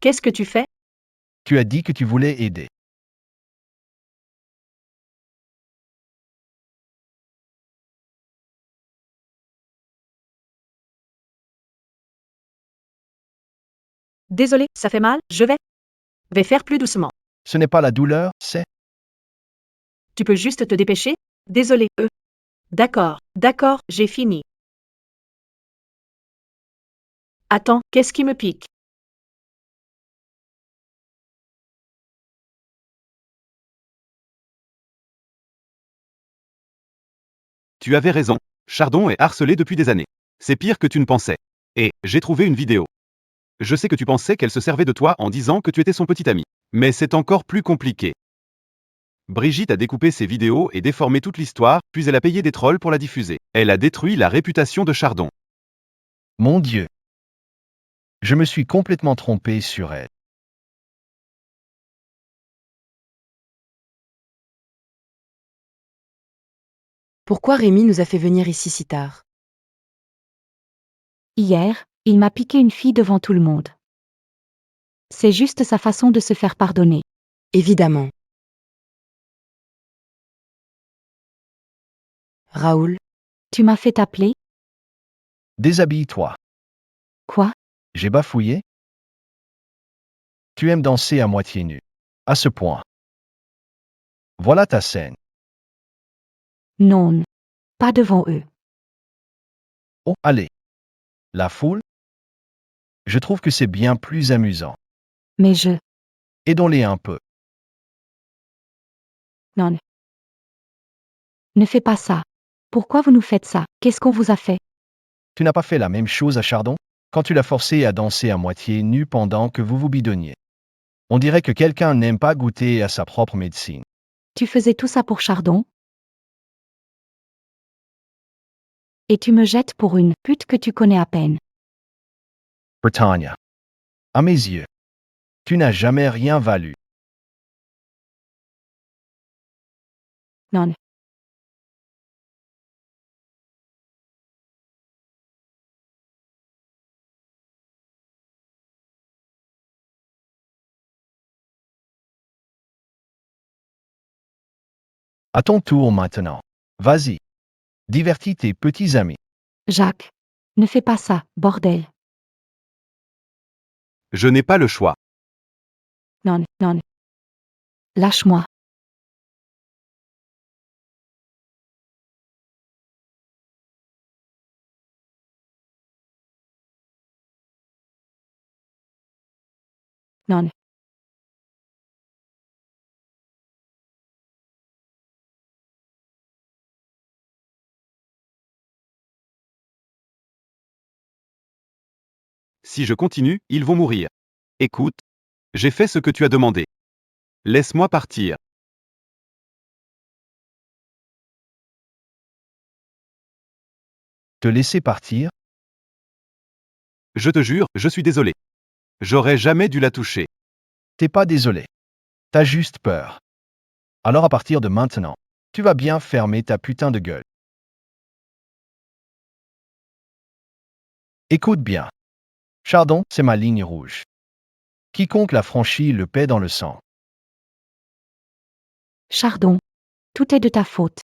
Qu'est-ce que tu fais? Tu as dit que tu voulais aider. Désolé, ça fait mal, je vais faire plus doucement. Ce n'est pas la douleur, c'est... Tu peux juste te dépêcher? Désolé, D'accord, j'ai fini. Attends, qu'est-ce qui me pique? Tu avais raison. Chardon est harcelée depuis des années. C'est pire que tu ne pensais. Et j'ai trouvé une vidéo. Je sais que tu pensais qu'elle se servait de toi en disant que tu étais son petit ami. Mais c'est encore plus compliqué. Brigitte a découpé ces vidéos et déformé toute l'histoire, puis elle a payé des trolls pour la diffuser. Elle a détruit la réputation de Chardon. Mon Dieu. Je me suis complètement trompé sur elle. Pourquoi Rémi nous a fait venir ici si tard? Hier, il m'a piqué une fille devant tout le monde. C'est juste sa façon de se faire pardonner. Évidemment. Raoul, Tu m'as fait t'appeler? Déshabille-toi. Quoi? J'ai bafouillé? Tu aimes danser à moitié nu. À ce point. Voilà ta scène. Non. Pas devant eux. Oh, allez. La foule? Je trouve que c'est bien plus amusant. Mais Aidons-les un peu. Non. Ne fais pas ça. Pourquoi vous nous faites ça? Qu'est-ce qu'on vous a fait? Tu n'as pas fait la même chose à Chardon? Quand tu l'as forcé à danser à moitié nu pendant que vous vous bidonniez. On dirait que quelqu'un n'aime pas goûter à sa propre médecine. Tu faisais tout ça pour Chardon? Et tu me jettes pour une pute que tu connais à peine. Britannia. À mes yeux. Tu n'as jamais rien valu. Non. À ton tour maintenant. Vas-y. Divertis tes petits amis. Jacques. Ne fais pas ça, bordel. Je n'ai pas le choix. Non. Lâche-moi. Non. Si je continue, ils vont mourir. Écoute. J'ai fait ce que tu as demandé. Laisse-moi partir. Te laisser partir? Je te jure, je suis désolé. J'aurais jamais dû la toucher. T'es pas désolé. T'as juste peur. Alors à partir de maintenant, tu vas bien fermer ta putain de gueule. Écoute bien. Chardon, c'est ma ligne rouge. Quiconque la franchit le paie dans le sang. Chardon. Tout est de ta faute.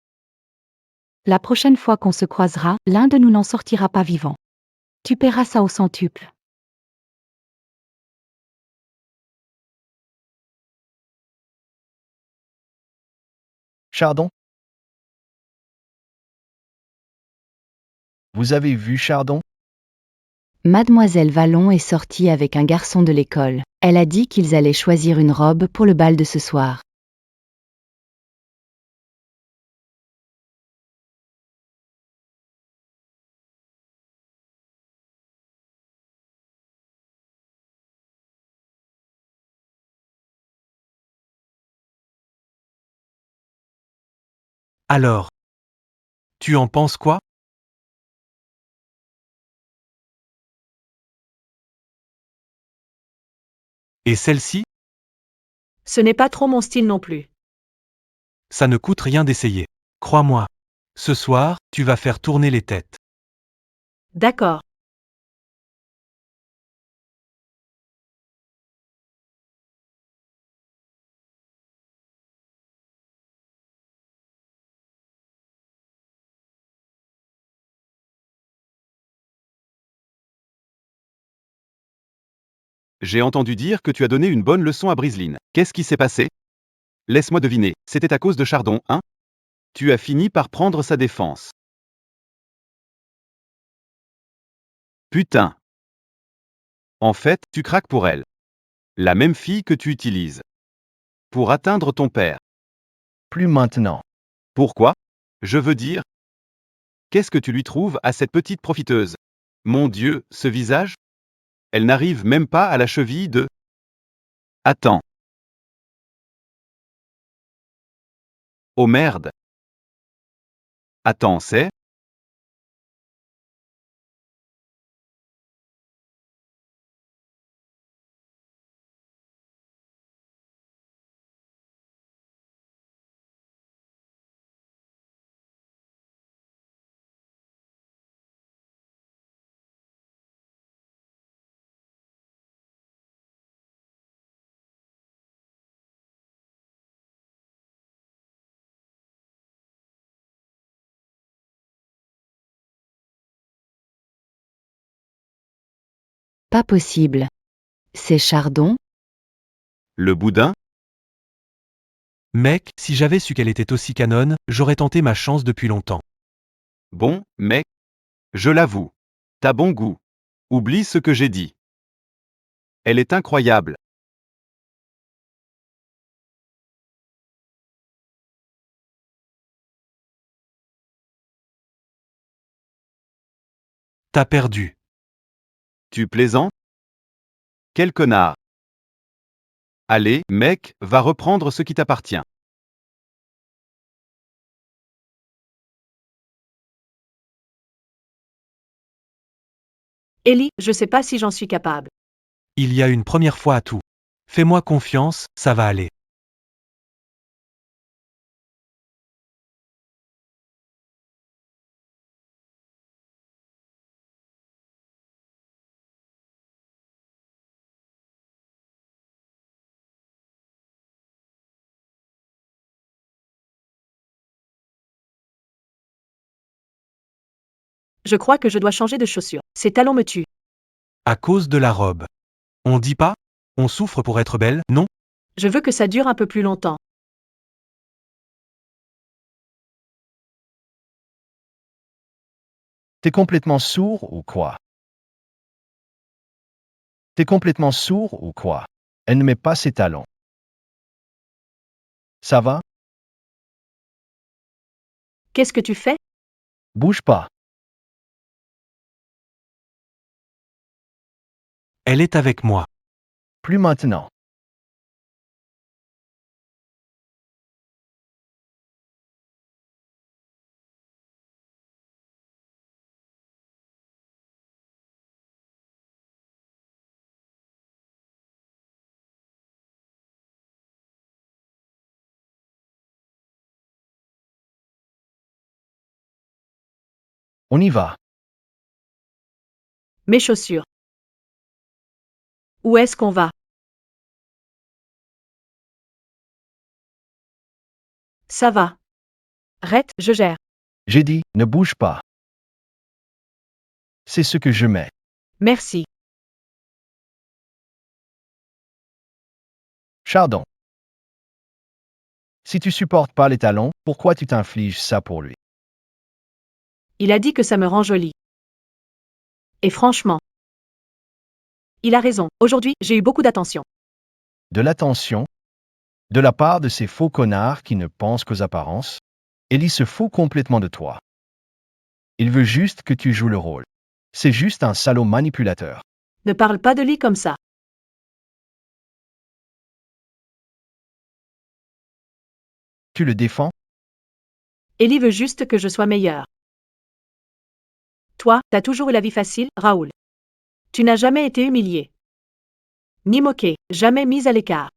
La prochaine fois qu'on se croisera, l'un de nous n'en sortira pas vivant. Tu paieras ça au centuple. Chardon? Vous avez vu Chardon? Mademoiselle Vallon est sortie avec un garçon de l'école. Elle a dit qu'ils allaient choisir une robe pour le bal de ce soir. Alors, tu en penses quoi? Et celle-ci? Ce n'est pas trop mon style non plus. Ça ne coûte rien d'essayer. Crois-moi. Ce soir, tu vas faire tourner les têtes. D'accord. J'ai entendu dire que tu as donné une bonne leçon à Briseline. Qu'est-ce qui s'est passé? Laisse-moi deviner, c'était à cause de Chardon, hein? Tu as fini par prendre sa défense. Putain. En fait, tu craques pour elle. La même fille que tu utilises. Pour atteindre ton père. Plus maintenant. Pourquoi? Je veux dire. Qu'est-ce que tu lui trouves à cette petite profiteuse? Mon Dieu, ce visage? Elle n'arrive même pas à la cheville de... Attends. Oh merde. Attends, c'est... Pas possible. C'est Chardon? Le boudin? Mec, si j'avais su qu'elle était aussi canonne, j'aurais tenté ma chance depuis longtemps. Bon, mec. Je l'avoue. T'as bon goût. Oublie ce que j'ai dit. Elle est incroyable. T'as perdu. Tu plaisantes? Quel connard. Allez, mec, va reprendre ce qui t'appartient. Ellie, je sais pas si j'en suis capable. Il y a une première fois à tout. Fais-moi confiance, ça va aller. Je crois que je dois changer de chaussures. Ces talons me tuent. À cause de la robe. On dit pas? On souffre pour être belle, non? Je veux que ça dure un peu plus longtemps. T'es complètement sourd ou quoi? T'es complètement sourd ou quoi? Elle ne met pas ses talons. Ça va? Qu'est-ce que tu fais? Bouge pas. Elle est avec moi. Plus maintenant. On y va. Mes chaussures. Où est-ce qu'on va? Ça va. Rhett, je gère. J'ai dit, ne bouge pas. C'est ce que je mets. Merci. Chardon. Si tu supportes pas les talons, Pourquoi tu t'infliges ça pour lui? Il a dit que ça me rend jolie. Et franchement, il a raison. Aujourd'hui, j'ai eu beaucoup d'attention. De l'attention? De la part de ces faux connards qui ne pensent qu'aux apparences? Ellie se fout complètement de toi. Il veut juste que tu joues le rôle. C'est juste un salaud manipulateur. Ne parle pas de lui comme ça. Tu le défends? Ellie veut juste que je sois meilleure. Toi, t'as toujours eu la vie facile, Raoul. Tu n'as jamais été humilié. Ni moqué, jamais mise à l'écart.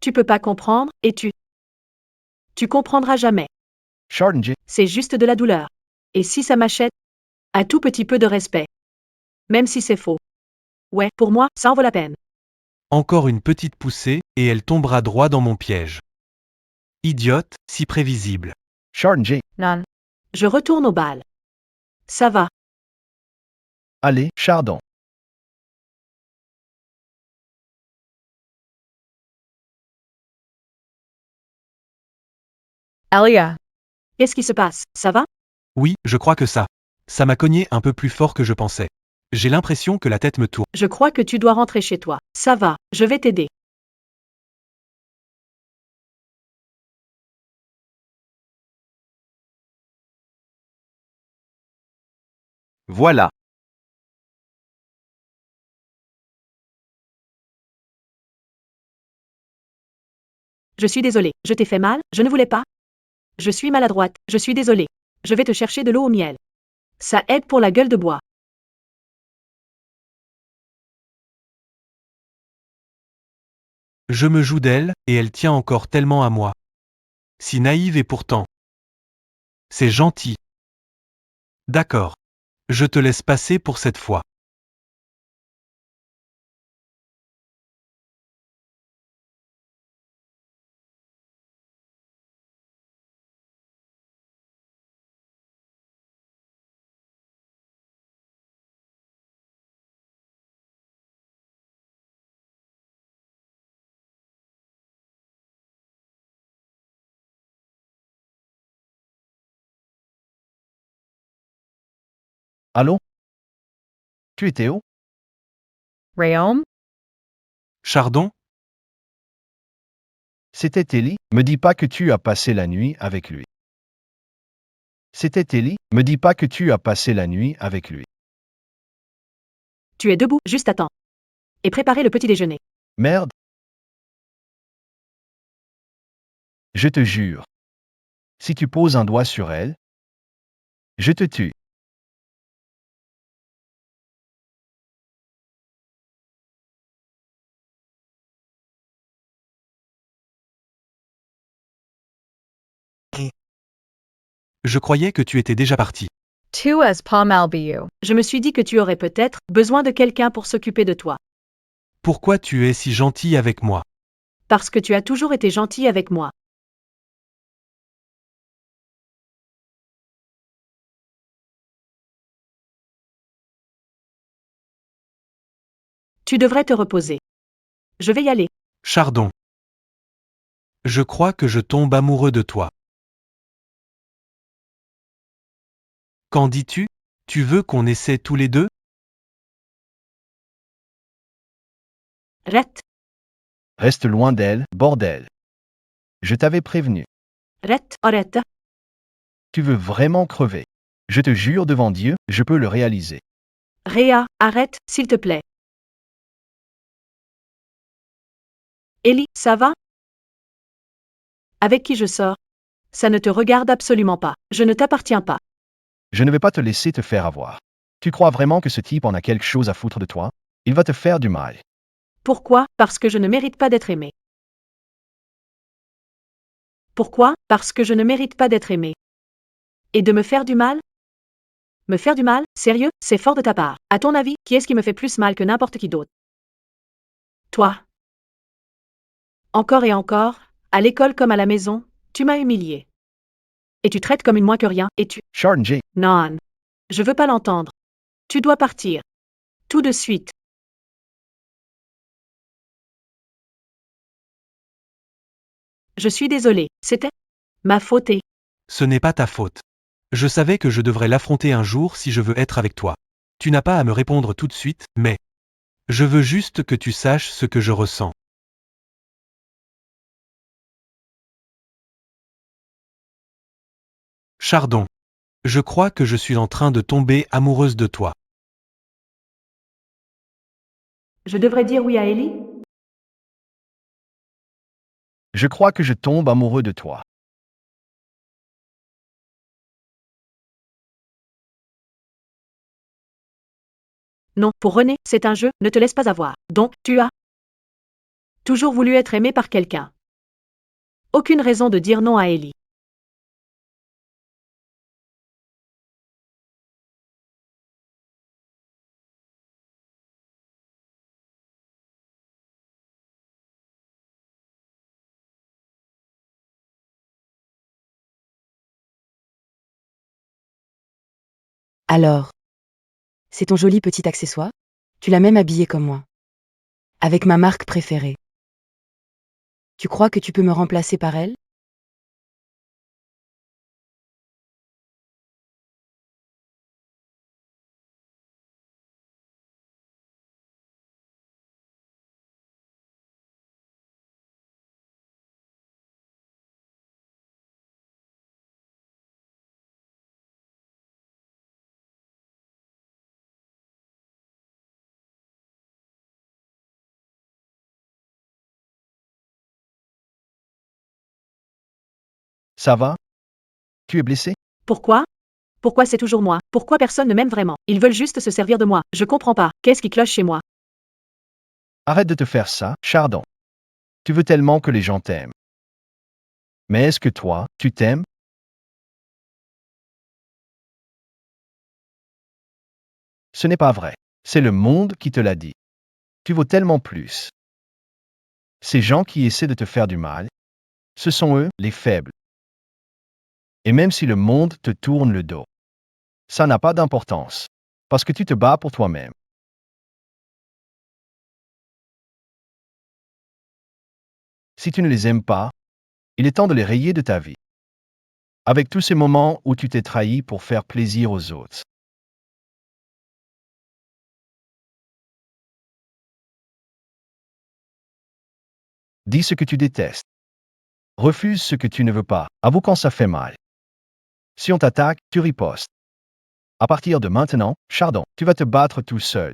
Tu peux pas comprendre, et tu comprendras jamais. Chardonnay, C'est juste de la douleur. Et si ça m'achète? Un tout petit peu de respect. Même si c'est faux. Ouais, pour moi, ça en vaut la peine. Encore une petite poussée, et elle tombera droit dans mon piège. Idiote, si prévisible. Chardonnay, Non. Je retourne au bal. Ça va. allez, Chardon. Elia. Qu'est-ce qui se passe? Ça va? Oui, je crois que ça. Ça m'a cogné un peu plus fort que je pensais. J'ai l'impression que la tête me tourne. Je crois que tu dois rentrer chez toi. Ça va, je vais t'aider. Voilà. Je suis désolée. Je t'ai fait mal, je ne voulais pas. Je suis maladroite, je suis désolée. Je vais te chercher de l'eau au miel. Ça aide pour la gueule de bois. Je me joue d'elle, et elle tient encore tellement à moi. Si naïve et pourtant. C'est gentil. D'accord. Je te laisse passer pour cette fois. Allô? Tu étais où? Rayom? Chardon? C'était Ellie, me dis pas que tu as passé la nuit avec lui. C'était Ellie, me dis pas que tu as passé la nuit avec lui. Tu es debout, juste à temps. Et préparez le petit déjeuner. Merde. Je te jure. Si tu poses un doigt sur elle, je te tue. Je croyais que tu étais déjà parti. Tu as pas malbiu. Je me suis dit que tu aurais peut-être besoin de quelqu'un pour s'occuper de toi. Pourquoi tu es si gentil avec moi? Parce que tu as toujours été gentil avec moi. Tu devrais te reposer. Je vais y aller. Chardon. Je crois que je tombe amoureux de toi. Qu'en dis-tu? Tu veux qu'on essaie tous les deux? Rette, Reste loin d'elle, bordel. Je t'avais prévenu. rette, arrête. Tu veux vraiment crever. Je te jure devant Dieu, je peux le réaliser. Réa, arrête, s'il te plaît. Ellie, ça va? Avec qui je sors? Ça ne te regarde absolument pas. Je ne t'appartiens pas. Je ne vais pas te laisser te faire avoir. Tu crois vraiment que ce type en a quelque chose à foutre de toi? Il va te faire du mal. Pourquoi? Parce que je ne mérite pas d'être aimé. Pourquoi? Parce que je ne mérite pas d'être aimé. Et de me faire du mal? Me faire du mal? Sérieux? C'est fort de ta part. À ton avis, qui est-ce qui me fait plus mal que n'importe qui d'autre? Toi. Encore et encore, à l'école comme à la maison, tu m'as humilié. Et tu traites comme une moins que rien, et tu... Chardonnay, Non. Je veux pas l'entendre. Tu dois partir. Tout de suite. Je suis désolée, c'était ma faute et Ce n'est pas ta faute. Je savais que je devrais l'affronter un jour si je veux être avec toi. Tu n'as pas à me répondre tout de suite, mais je veux juste que tu saches ce que je ressens. Chardon. Je crois que je suis en train de tomber amoureuse de toi. Je devrais dire oui à Ellie? Je crois que je tombe amoureux de toi. Non, pour René, c'est un jeu, ne te laisse pas avoir. Donc, tu as toujours voulu être aimé par quelqu'un. Aucune raison de dire non à Ellie. Alors, c'est ton joli petit accessoire? Tu l'as même habillé comme moi. Avec ma marque préférée. Tu crois que tu peux me remplacer par elle? Ça va? Tu es blessé? Pourquoi? Pourquoi c'est toujours moi? Pourquoi personne ne m'aime vraiment? Ils veulent juste se servir de moi. Je comprends pas. Qu'est-ce qui cloche chez moi? Arrête de te faire ça, Chardon. Tu veux tellement que les gens t'aiment. Mais est-ce que toi, tu t'aimes? Ce n'est pas vrai. C'est le monde qui te l'a dit. Tu vaux tellement plus. Ces gens qui essaient de te faire du mal, ce sont eux, les faibles. Et même si le monde te tourne le dos, ça n'a pas d'importance. Parce que tu te bats pour toi-même. Si tu ne les aimes pas, il est temps de les rayer de ta vie. Avec tous ces moments où tu t'es trahi pour faire plaisir aux autres. Dis ce que tu détestes. Refuse ce que tu ne veux pas. Avoue quand ça fait mal. Si on t'attaque, tu ripostes. À partir de maintenant, Chardon, tu vas te battre tout seul.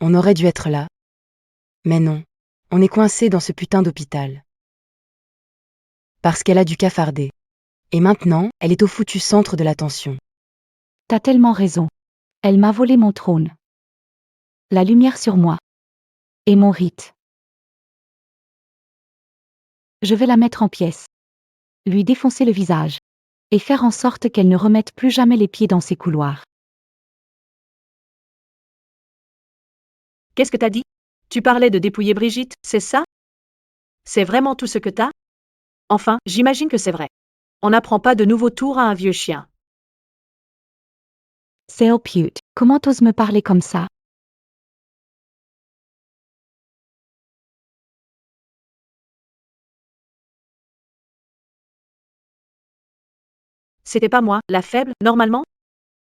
On aurait dû être là. Mais non, on est coincé dans ce putain d'hôpital. Parce qu'elle a dû cafarder. Et maintenant, elle est au foutu centre de l'attention. T'as tellement raison. Elle m'a volé mon trône. La lumière sur moi. Et mon rite. Je vais la mettre en pièces. Lui défoncer le visage. Et faire en sorte qu'elle ne remette plus jamais les pieds dans ces couloirs. Qu'est-ce que t'as dit? Tu parlais de dépouiller Brigitte, c'est ça? C'est vraiment tout ce que t'as? Enfin, j'imagine que c'est vrai. On n'apprend pas de nouveaux tours à un vieux chien. C'est pute. Comment t'oses me parler comme ça? C'était pas moi, la faible, normalement?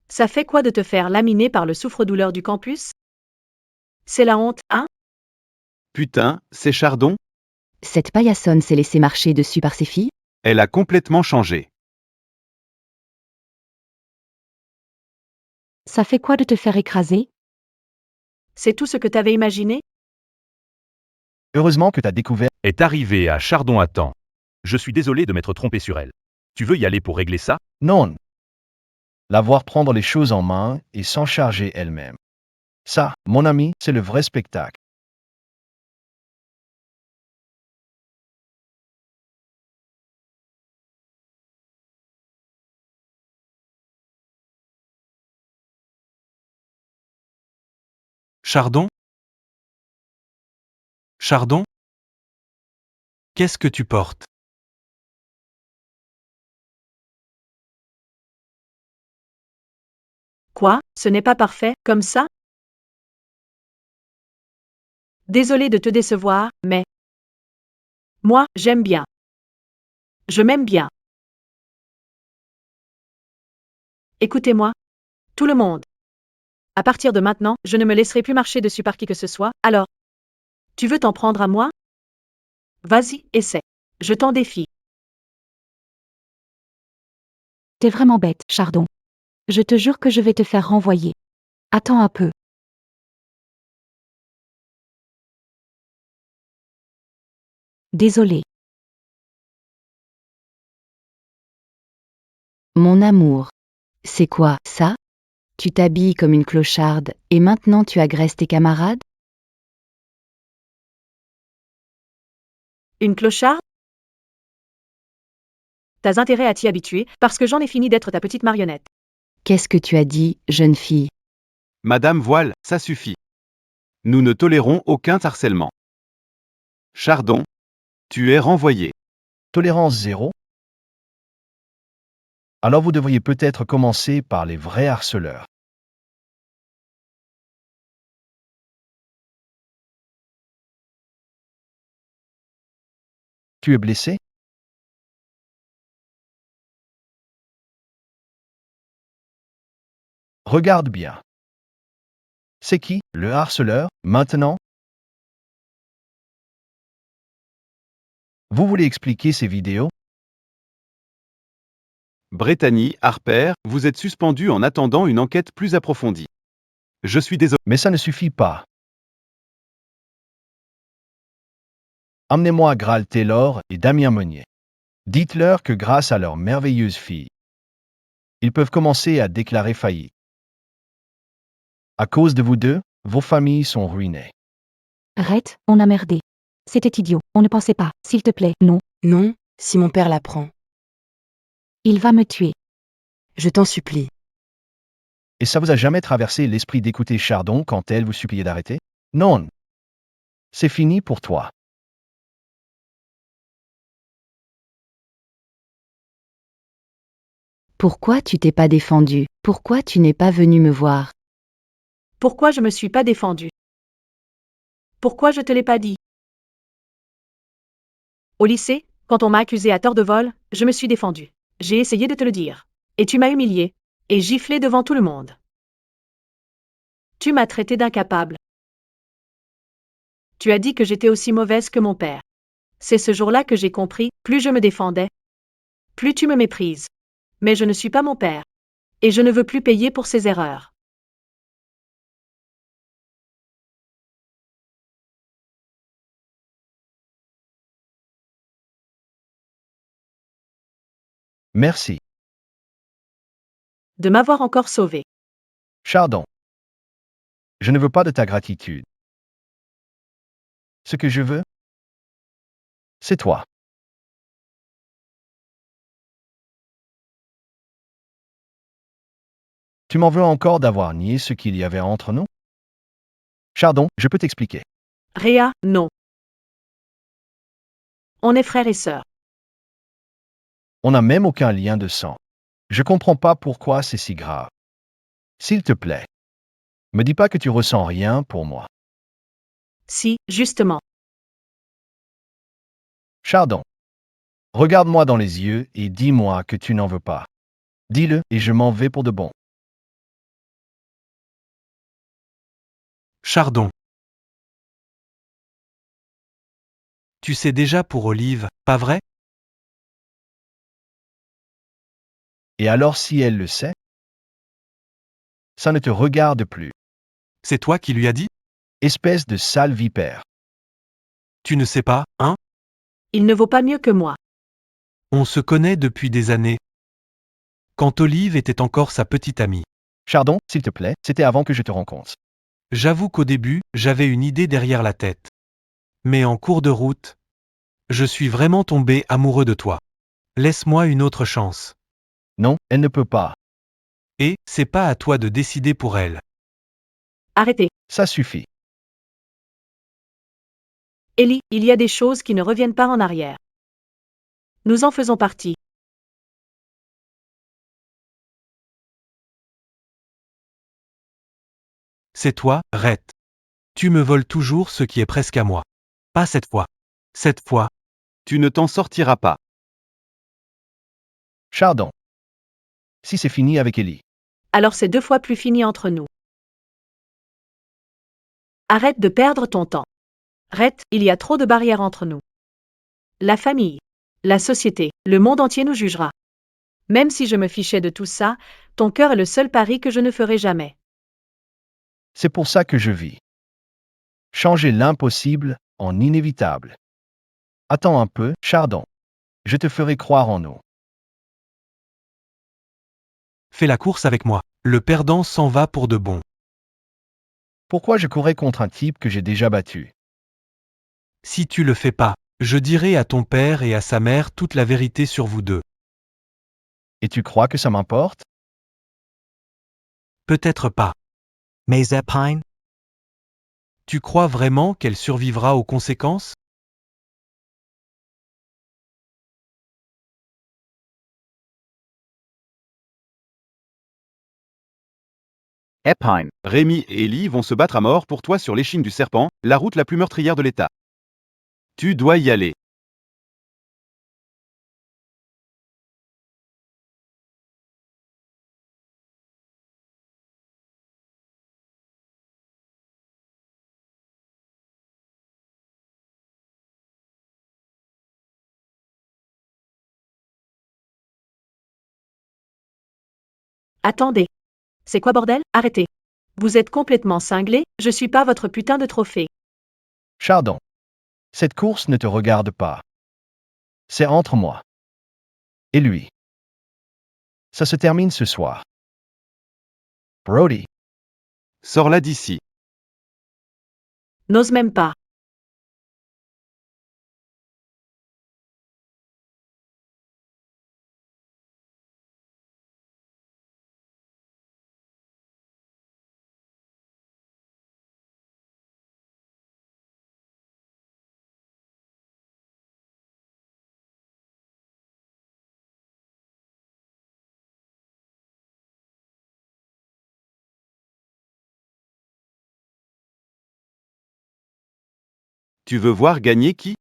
Ça fait quoi de te faire laminer par le souffre-douleur du campus? C'est la honte, hein? Putain, c'est Chardon? Cette paillassonne s'est laissée marcher dessus par ses filles? Elle a complètement changé. Ça fait quoi de te faire écraser? C'est tout ce que t'avais imaginé? Heureusement que t'as découvert. Est arrivée à Chardon à temps. Je suis désolé de m'être trompé sur elle. Tu veux y aller pour régler ça? Non. La voir prendre les choses en main et s'en charger elle-même. Ça, mon ami, c'est le vrai spectacle. Chardon? Chardon? Qu'est-ce que tu portes? Quoi, ce n'est pas parfait, comme ça? Désolé de te décevoir, mais... Moi, j'aime bien. Je m'aime bien. Écoutez-moi. Tout le monde. À partir de maintenant, je ne me laisserai plus marcher dessus par qui que ce soit, alors... Tu veux t'en prendre à moi? Vas-y, essaie. Je t'en défie. T'es vraiment bête, Chardon. Je te jure que je vais te faire renvoyer. Attends un peu. Désolé. Mon amour. C'est quoi, ça? Tu t'habilles comme une clocharde, et maintenant tu agresses tes camarades? Une clocharde? T'as intérêt à t'y habituer, parce que j'en ai fini d'être ta petite marionnette. Qu'est-ce que tu as dit, jeune fille? Madame Voile, ça suffit. Nous ne tolérons aucun harcèlement. Chardon, tu es renvoyé. Tolérance zéro? Alors vous devriez peut-être commencer par les vrais harceleurs. Tu es blessé? Regarde bien. C'est qui, le harceleur, maintenant? Vous voulez expliquer ces vidéos? Brittany, Harper, vous êtes suspendu en attendant une enquête plus approfondie. Je suis désolé. Mais ça ne suffit pas. Amenez-moi Graal Taylor et Damien Monnier. Dites-leur que grâce à leur merveilleuse fille, ils peuvent commencer à déclarer faillite. À cause de vous deux, vos familles sont ruinées. Arrête, on a merdé. C'était idiot, on ne pensait pas, s'il te plaît, non. Non, si mon père l'apprend. Il va me tuer. Je t'en supplie. Et ça vous a jamais traversé l'esprit d'écouter Chardon quand elle vous suppliait d'arrêter? Non. C'est fini pour toi. Pourquoi tu t'es pas défendu? Pourquoi tu n'es pas venu me voir? Pourquoi je me suis pas défendue? Pourquoi je te l'ai pas dit? Au lycée, quand on m'a accusé à tort de vol, je me suis défendue. J'ai essayé de te le dire. Et tu m'as humilié. Et giflé devant tout le monde. Tu m'as traité d'incapable. Tu as dit que j'étais aussi mauvaise que mon père. C'est ce jour-là que j'ai compris, plus je me défendais, plus tu me méprises. Mais je ne suis pas mon père. Et je ne veux plus payer pour ses erreurs. Merci. De m'avoir encore sauvé. Chardon. Je ne veux pas de ta gratitude. Ce que je veux, c'est toi. Tu m'en veux encore d'avoir nié ce qu'il y avait entre nous? Chardon, je peux t'expliquer. Réa, non. On est frères et sœurs. On n'a même aucun lien de sang. Je comprends pas pourquoi c'est si grave. S'il te plaît, me dis pas que tu ressens rien pour moi. Si, justement. Chardon, regarde-moi dans les yeux et dis-moi que tu n'en veux pas. Dis-le et je m'en vais pour de bon. Chardon. Tu sais déjà pour Olive, pas vrai? Et alors si elle le sait? Ça ne te regarde plus. C'est toi qui lui as dit? Espèce de sale vipère. Tu ne sais pas, hein? Il ne vaut pas mieux que moi. On se connaît depuis des années. Quand Olive était encore sa petite amie. Chardon, s'il te plaît, c'était avant que je te rencontre. J'avoue qu'au début, j'avais une idée derrière la tête. Mais en cours de route, je suis vraiment tombé amoureux de toi. Laisse-moi une autre chance. Non, elle ne peut pas. Et, c'est pas à toi de décider pour elle. Arrêtez. Ça suffit. Ellie, il y a des choses qui ne reviennent pas en arrière. Nous en faisons partie. C'est toi, Rhett. Tu me voles toujours ce qui est presque à moi. Pas cette fois. Cette fois, Tu ne t'en sortiras pas. Chardon. Si c'est fini avec Ellie. Alors c'est 2 fois plus fini entre nous. Arrête de perdre ton temps. Rhett, il y a trop de barrières entre nous. La famille, la société, le monde entier nous jugera. Même si je me fichais de tout ça, ton cœur est le seul pari que je ne ferai jamais. C'est pour ça que je vis. Changer l'impossible en inévitable. Attends un peu, Chardon. Je te ferai croire en nous. fais la course avec moi. Le perdant s'en va pour de bon. Pourquoi je courrais contre un type que j'ai déjà battu? Si tu le fais pas, je dirai à ton père et à sa mère toute la vérité sur vous deux. Et tu crois que ça m'importe? Peut-être pas. Mazepine? Tu crois vraiment qu'elle survivra aux conséquences? Epine. Rémi et Ellie vont se battre à mort pour toi sur l'échine du serpent, la route la plus meurtrière de l'État. Tu dois y aller. Attendez. C'est quoi bordel? Arrêtez. Vous êtes complètement cinglé, je suis pas votre putain de trophée. Chardon. Cette course ne te regarde pas. C'est entre moi et lui. Ça se termine ce soir. Brody. Sors-la d'ici. N'ose même pas. Tu veux voir gagner qui?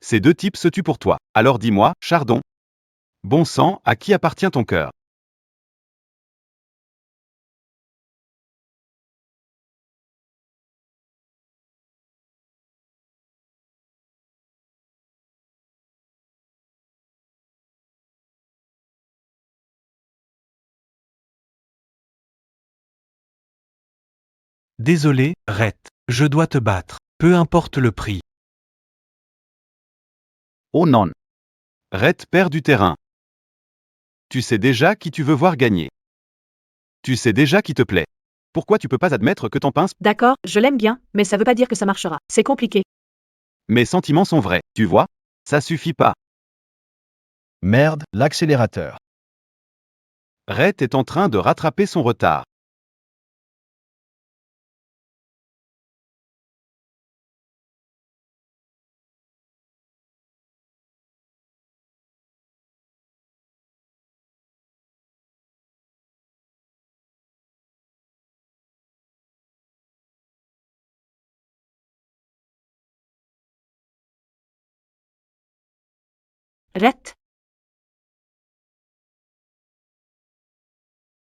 Ces deux types se tuent pour toi. Alors dis-moi, Chardon. Bon sang, à qui appartient ton cœur? Désolé, Rhett. Je dois te battre. Peu importe le prix. Oh non. Rhett perd du terrain. Tu sais déjà qui tu veux voir gagner. Tu sais déjà qui te plaît. Pourquoi tu peux pas admettre que ton pince? D'accord, je l'aime bien, mais ça veut pas dire que ça marchera. C'est compliqué. Mes sentiments sont vrais, tu vois? Ça suffit pas. Merde, l'accélérateur. Rhett est en train de rattraper son retard. Rhett?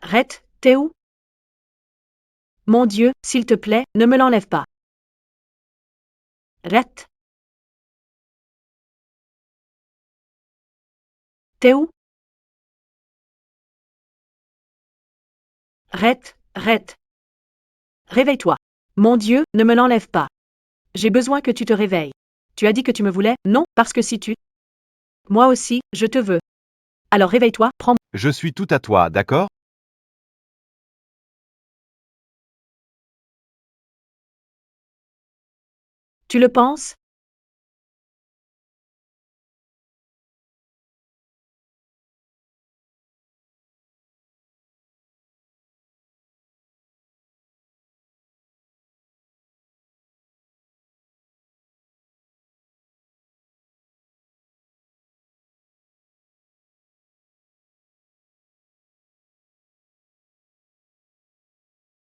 Rhett, t'es où? Mon Dieu, s'il te plaît, ne me l'enlève pas. Rhett? T'es où? Rhett, Rhett. Réveille-toi. Mon Dieu, ne me l'enlève pas. J'ai besoin que tu te réveilles. Tu as dit que tu me voulais, non, parce que si tu... Moi aussi, je te veux. Alors réveille-toi, prends... Je suis tout à toi, d'accord? Tu le penses?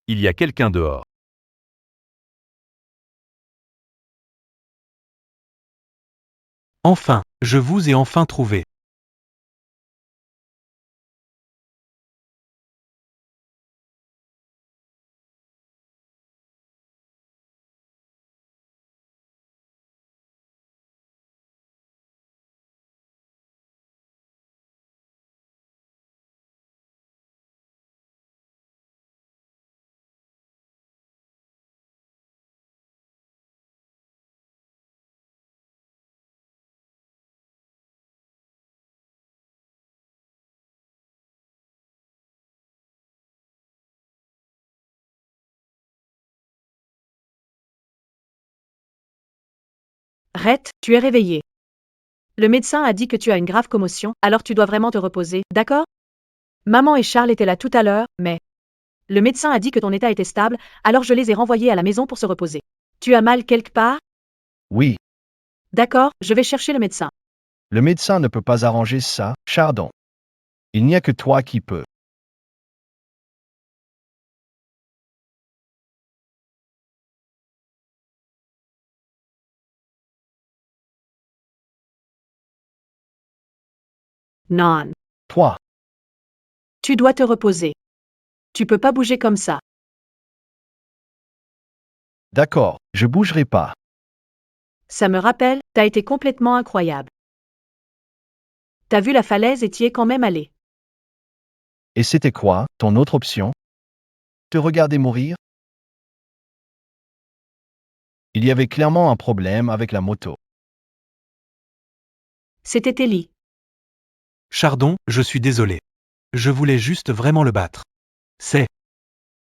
Il y a quelqu'un dehors. Enfin, je vous ai enfin trouvé. Rhett, tu es réveillé. Le médecin a dit que tu as une grave commotion, alors tu dois vraiment te reposer, d'accord? Maman et Charles étaient là tout à l'heure, mais... Le médecin a dit que ton état était stable, alors je les ai renvoyés à la maison pour se reposer. Tu as mal quelque part? Oui, D'accord, je vais chercher le médecin. le médecin ne peut pas arranger ça, Chardon. Il n'y a que toi qui peux. Non. Toi, Tu dois te reposer. Tu peux pas bouger comme ça. d'accord, je bougerai pas. Ça me rappelle, t'as été complètement incroyable. T'as vu la falaise et t'y es quand même allé. Et c'était quoi, ton autre option? Te regarder mourir? Il y avait clairement un problème avec la moto. C'était Ellie. Chardon, je suis désolé. Je voulais juste vraiment le battre. C'est...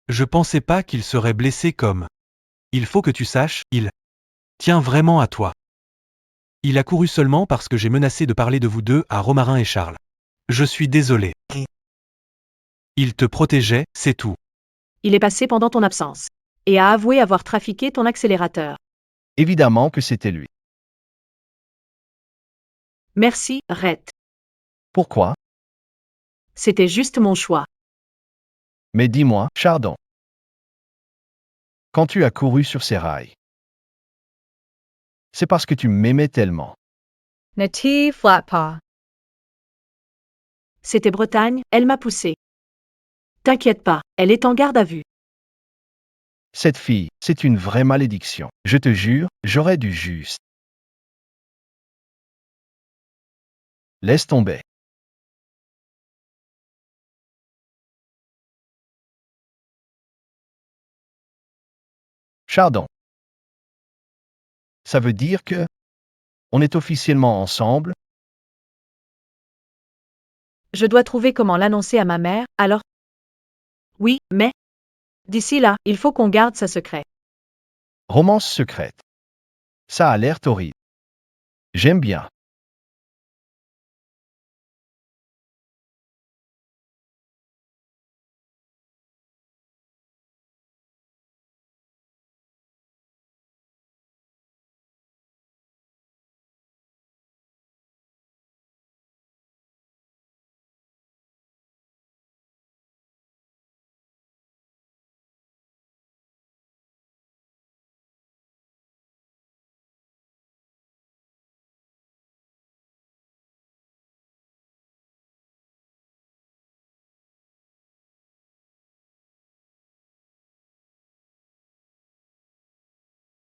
Je pensais pas qu'il serait blessé comme... Il faut que tu saches, il... tient vraiment à toi. Il a couru seulement parce que j'ai menacé de parler de vous deux à Romarin et Charles. Je suis désolé. Il te protégeait, c'est tout. Il est passé pendant ton absence. Et a avoué avoir trafiqué ton accélérateur. Évidemment que c'était lui. Merci, Rhett. Pourquoi? C'était juste mon choix. Mais dis-moi, Chardon. Quand tu as couru sur ces rails, c'est parce que tu m'aimais tellement. Nati Flatpaw. C'était Bretagne, elle m'a poussé. T'inquiète pas, elle est en garde à vue. Cette fille, c'est une vraie malédiction. Je te jure, j'aurais dû juste. Laisse tomber. Chardon. Ça veut dire que... On est officiellement ensemble? Je dois trouver comment l'annoncer à ma mère, alors... Oui, mais... D'ici là, il faut qu'on garde ça secret. Romance secrète. Ça a l'air torride. J'aime bien.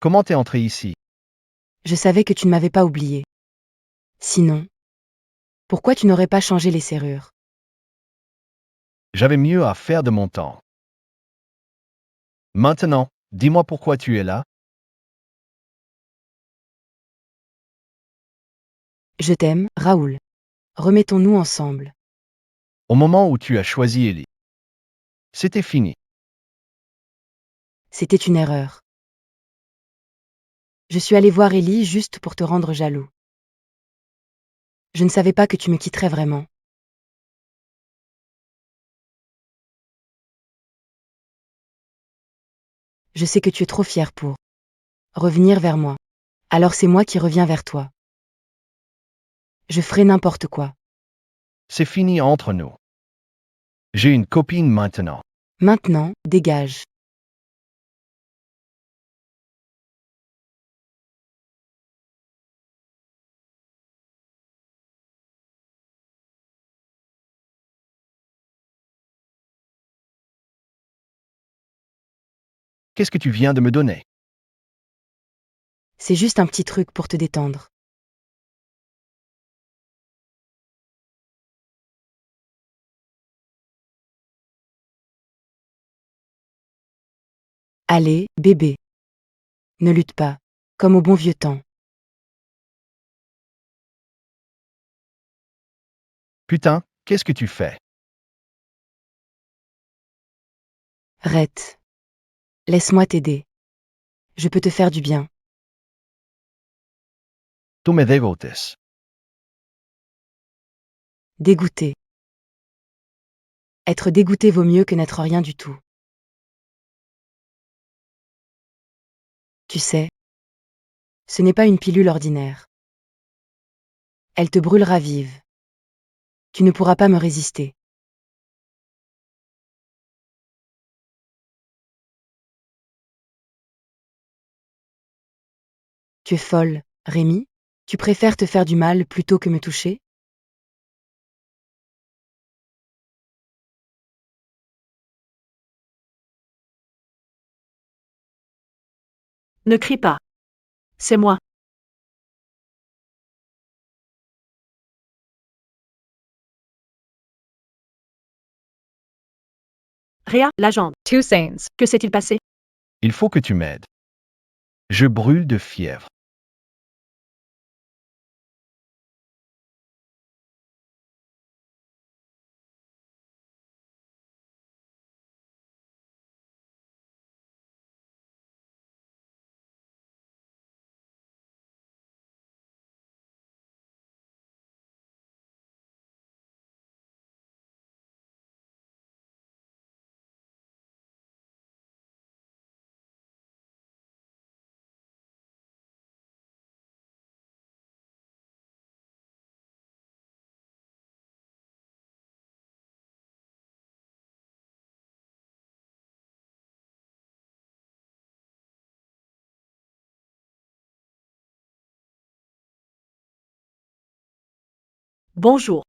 Comment t'es entré ici? Je savais que tu ne m'avais pas oublié. Sinon, pourquoi tu n'aurais pas changé les serrures? J'avais mieux à faire de mon temps. Maintenant, dis-moi pourquoi tu es là? Je t'aime, Raoul. Remettons-nous ensemble. Au moment où tu as choisi Ellie. C'était fini. C'était une erreur. Je suis allée voir Ellie juste pour te rendre jaloux. Je ne savais pas que tu me quitterais vraiment. Je sais que tu es trop fier pour revenir vers moi. Alors c'est moi qui reviens vers toi. Je ferai n'importe quoi. C'est fini entre nous. J'ai une copine maintenant. Maintenant, dégage. Qu'est-ce que tu viens de me donner? C'est juste un petit truc pour te détendre. Allez, bébé. Ne lutte pas, comme au bon vieux temps. Putain, qu'est-ce que tu fais? Rhett. Laisse-moi t'aider. Je peux te faire du bien. Tu me dégoûtes. Dégoûté. Être dégoûté vaut mieux que n'être rien du tout. Tu sais, ce n'est pas une pilule ordinaire. Elle te brûlera vive. Tu ne pourras pas me résister. Tu es folle, Rémi? Tu préfères te faire du mal plutôt que me toucher? Ne crie pas. C'est moi. Réa, l'agent. Toussaint. Que s'est-il passé? Il faut que tu m'aides. Je brûle de fièvre. Bonjour.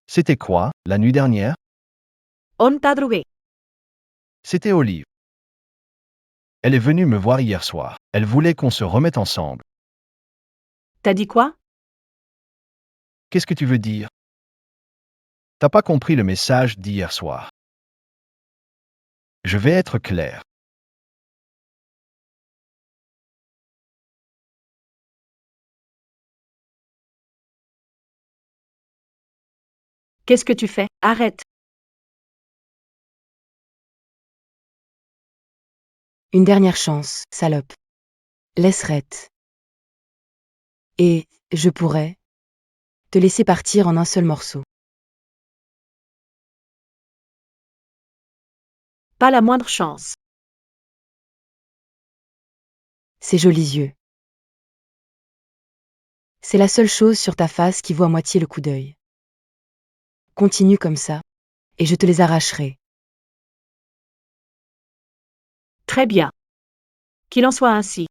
C'était quoi, la nuit dernière? On t'a trouvé. C'était Olive. Elle est venue me voir hier soir. Elle voulait qu'on se remette ensemble. T'as dit quoi? Qu'est-ce que tu veux dire? T'as pas compris le message d'hier soir. Je vais être clair. Qu'est-ce que tu fais? Arrête. Une dernière chance, salope. Laisse Rhett. Et, je pourrais te laisser partir en un seul morceau. Pas la moindre chance. Ces jolis yeux. C'est la seule chose sur ta face qui vaut à moitié le coup d'œil. Continue comme ça, et je te les arracherai. Très bien. Qu'il en soit ainsi.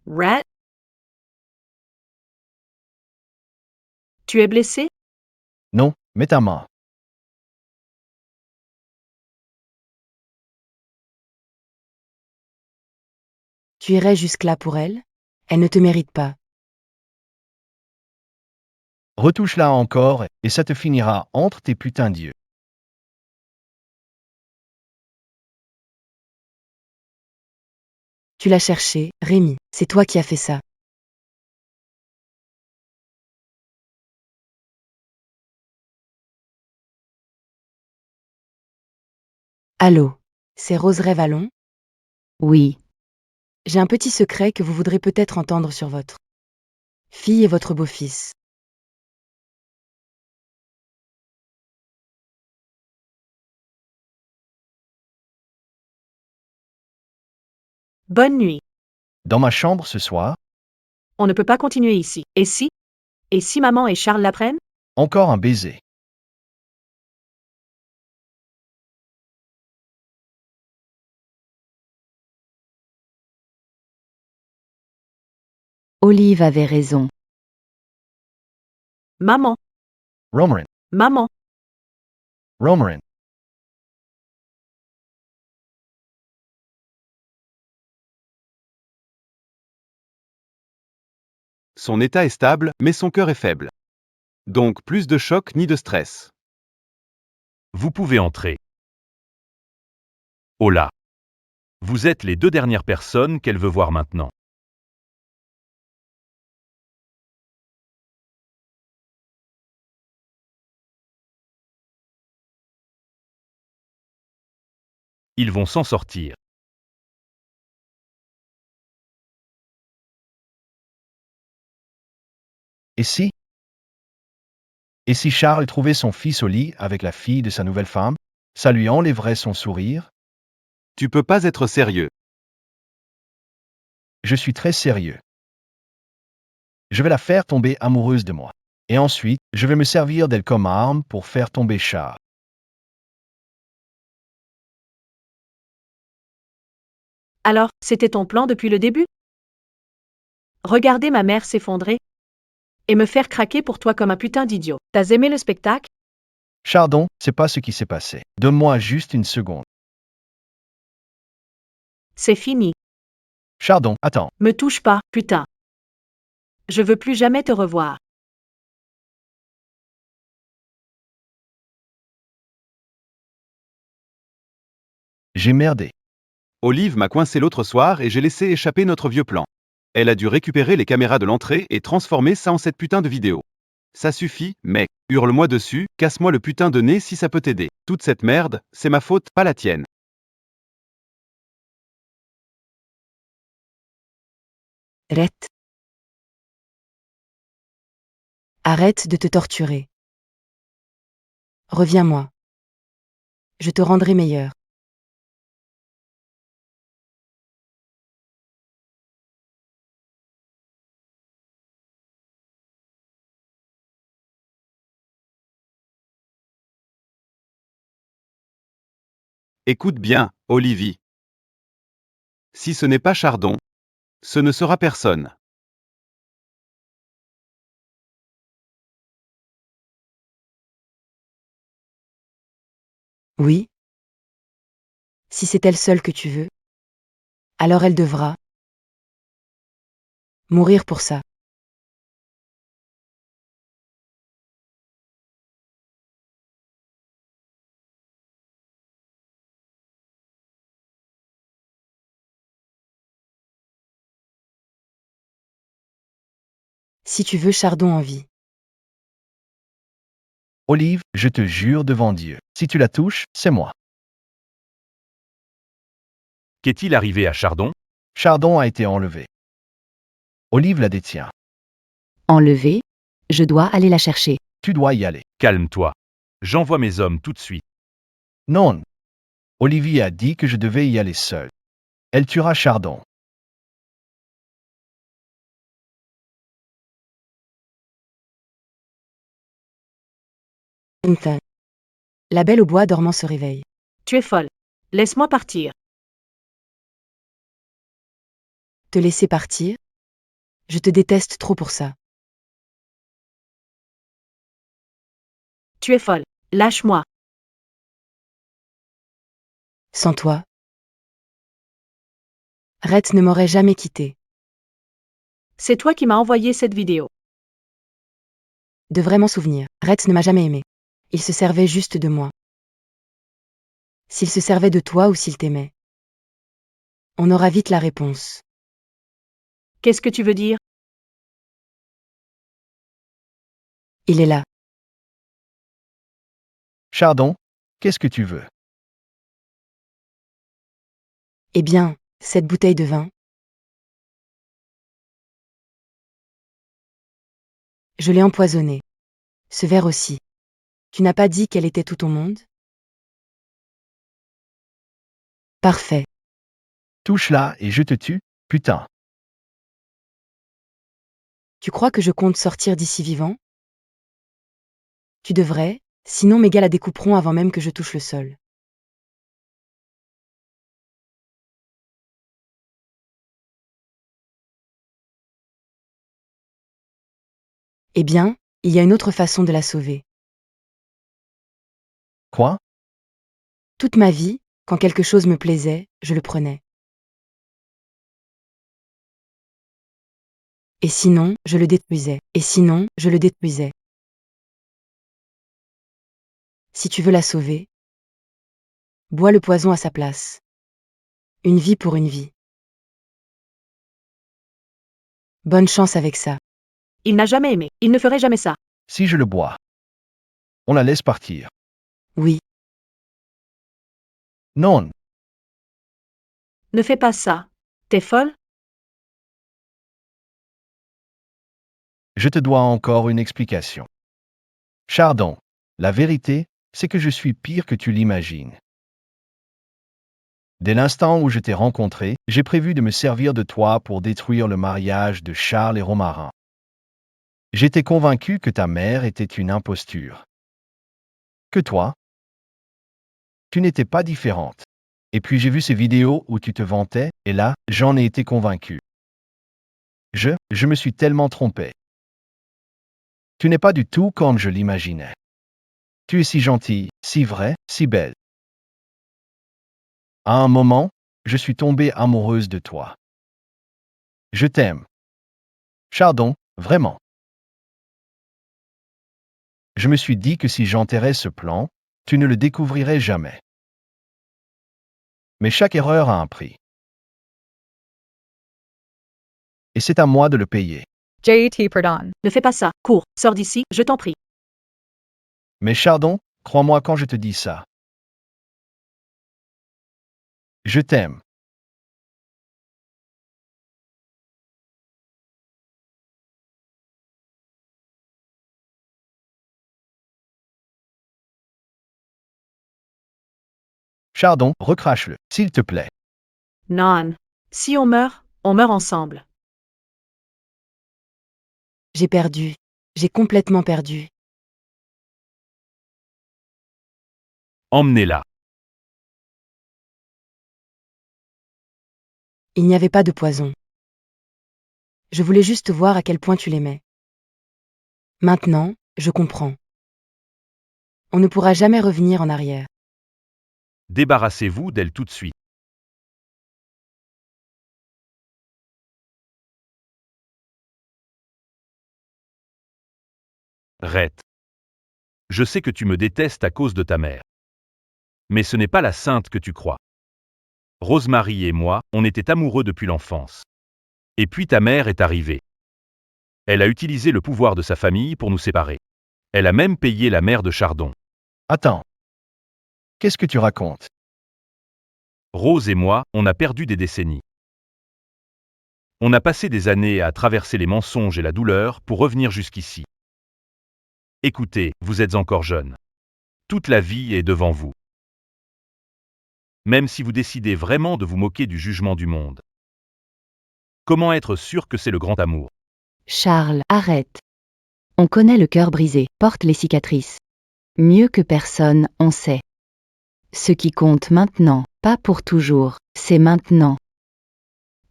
Rat? Tu es blessé? Non, mets ta main. Tu irais jusque-là pour elle? Elle ne te mérite pas. Retouche-la encore et ça te finira entre tes putains d'yeux. Tu l'as cherché, Rémi, c'est toi qui as fait ça. Allô, c'est Roseraie Vallon? Oui. J'ai un petit secret que vous voudrez peut-être entendre sur votre fille et votre beau-fils. Bonne nuit. Dans ma chambre ce soir, On ne peut pas continuer ici. Et si? Et si maman et Charles l'apprennent? encore un baiser. Olive avait raison. Maman, Romarin, maman. Romarin. Son état est stable, mais son cœur est faible. Donc plus de choc ni de stress. Vous pouvez entrer. Oh là. Vous êtes les 2 dernières personnes qu'elle veut voir maintenant. Ils vont s'en sortir. Et si? Et si Charles trouvait son fils au lit avec la fille de sa nouvelle femme, ça lui enlèverait son sourire? Tu peux pas être sérieux. Je suis très sérieux. Je vais la faire tomber amoureuse de moi. Et ensuite, je vais me servir d'elle comme arme pour faire tomber Charles. Alors, c'était ton plan depuis le début? Regarder ma mère s'effondrer? Et me faire craquer pour toi comme un putain d'idiot. T'as aimé le spectacle? Chardon, c'est pas ce qui s'est passé. Donne-moi juste une seconde. C'est fini. Chardon, attends. Me touche pas, putain. Je veux plus jamais te revoir. J'ai merdé. Olive m'a coincé l'autre soir et j'ai laissé échapper notre vieux plan. Elle a dû récupérer les caméras de l'entrée et transformer ça en cette putain de vidéo. Ça suffit, mec. Hurle-moi dessus, casse-moi le putain de nez si ça peut t'aider. Toute cette merde, c'est ma faute, pas la tienne. Arrête. Arrête de te torturer. Reviens-moi. Je te rendrai meilleur. Écoute bien, Olivie. Si ce n'est pas Chardon, ce ne sera personne. Oui? Si c'est elle seule que tu veux, alors elle devra mourir pour ça. Si tu veux Chardon en vie. Olive, je te jure devant Dieu. Si tu la touches, c'est moi. Qu'est-il arrivé à Chardon? Chardon a été enlevé. Olive la détient. Enlevée? Je dois aller la chercher. Tu dois y aller. Calme-toi. J'envoie mes hommes tout de suite. Non. Olivier a dit que je devais y aller seul. Elle tuera Chardon. La belle au bois dormant se réveille. Tu es folle. Laisse-moi partir. Te laisser partir? Je te déteste trop pour ça. Tu es folle. Lâche-moi. Sans toi, Rhett ne m'aurait jamais quitté. C'est toi qui m'as envoyé cette vidéo. devrais m'en souvenir. Rhett ne m'a jamais aimé. Il se servait juste de moi. S'il se servait de toi ou s'il t'aimait. On aura vite la réponse. Qu'est-ce que tu veux dire? Il est là. Chardon, qu'est-ce que tu veux? Eh bien, cette bouteille de vin. Je l'ai empoisonnée. Ce verre aussi. Tu n'as pas dit qu'elle était tout au monde? Parfait. Touche-la et je te tue, putain. Tu crois que je compte sortir d'ici vivant? Tu devrais, sinon mes gars la découperont avant même que je touche le sol. Eh bien, il y a une autre façon de la sauver. Quoi? Toute ma vie, quand quelque chose me plaisait, je le prenais. Et sinon, je le détruisais. Et sinon, je le détruisais. Si tu veux la sauver, bois le poison à sa place. Une vie pour une vie. Bonne chance avec ça. Il n'a jamais aimé. Il ne ferait jamais ça. Si je le bois, on la laisse partir. Oui, Non, Ne fais pas ça. T'es folle? je te dois encore une explication. Chardon, la vérité, c'est que je suis pire que tu l'imagines. Dès l'instant où je t'ai rencontré, j'ai prévu de me servir de toi pour détruire le mariage de Charles et Romarin. J'étais convaincu que ta mère était une imposture. Que toi, tu n'étais pas différente. Et puis j'ai vu ces vidéos où tu te vantais, et là, j'en ai été convaincu. Je me suis tellement trompé. Tu n'es pas du tout comme je l'imaginais. Tu es si gentille, si vraie, si belle. À un moment, je suis tombée amoureuse de toi. Je t'aime. Chardon, vraiment. Je me suis dit que si j'enterrais ce plan, tu ne le découvrirais jamais. Mais chaque erreur a un prix. Et c'est à moi de le payer. JT Perdon. Ne fais pas ça. Cours. Sors d'ici, je t'en prie. Mais Chardon, crois-moi quand je te dis ça. Je t'aime. Chardon, recrache-le, s'il te plaît. Non. Si on meurt ensemble. j'ai perdu. J'ai complètement perdu. Emmenez-la. Il n'y avait pas de poison. Je voulais juste voir à quel point tu l'aimais. Maintenant, je comprends. On ne pourra jamais revenir en arrière. Débarrassez-vous d'elle tout de suite. Rhett. Je sais que tu me détestes à cause de ta mère. Mais ce n'est pas la sainte que tu crois. Rosemary et moi, on était amoureux depuis l'enfance. Et puis ta mère est arrivée. Elle a utilisé le pouvoir de sa famille pour nous séparer. Elle a même payé la mère de Chardon. Attends. Qu'est-ce que tu racontes? Rose et moi, on a perdu des décennies. On a passé des années à traverser les mensonges et la douleur pour revenir jusqu'ici. Écoutez, vous êtes encore jeune. Toute la vie est devant vous. Même si vous décidez vraiment de vous moquer du jugement du monde. Comment être sûr que c'est le grand amour? Charles, arrête. On connaît le cœur brisé, porte les cicatrices. Mieux que personne, on sait. Ce qui compte maintenant, pas pour toujours, c'est maintenant.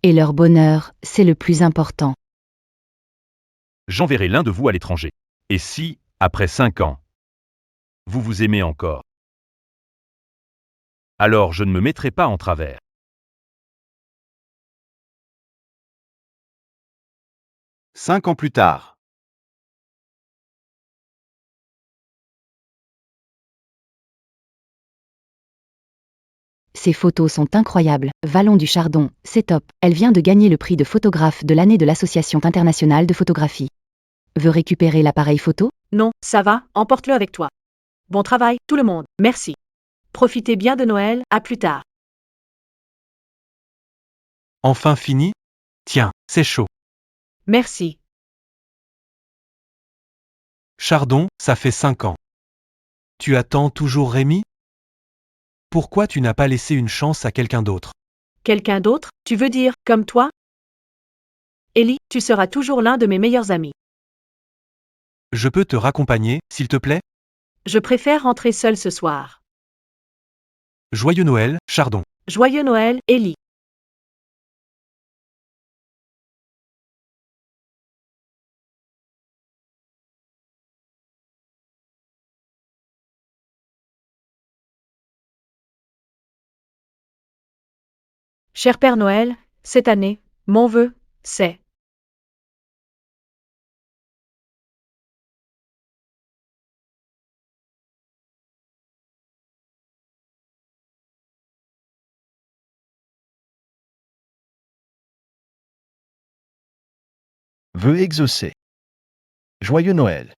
Et leur bonheur, c'est le plus important. J'enverrai l'un de vous à l'étranger. Et si, après 5 ans, vous vous aimez encore, alors je ne me mettrai pas en travers. 5 ans plus tard. Ces photos sont incroyables. Vallon du Chardon, c'est top. Elle vient de gagner le prix de photographe de l'année de l'Association internationale de photographie. Veux récupérer l'appareil photo? Non, ça va, emporte-le avec toi. Bon travail, tout le monde, merci. Profitez bien de Noël, à plus tard. Enfin fini? Tiens, c'est chaud. Merci. Chardon, ça fait 5 ans. Tu attends toujours Rémi? Pourquoi tu n'as pas laissé une chance à quelqu'un d'autre? Quelqu'un d'autre, tu veux dire, comme toi? Ellie, tu seras toujours l'un de mes meilleurs amis. Je peux te raccompagner, s'il te plaît? Je préfère rentrer seule ce soir. Joyeux Noël, Chardon. Joyeux Noël, Ellie. Cher Père Noël, cette année, mon vœu, c'est Vœu exaucé. Joyeux Noël.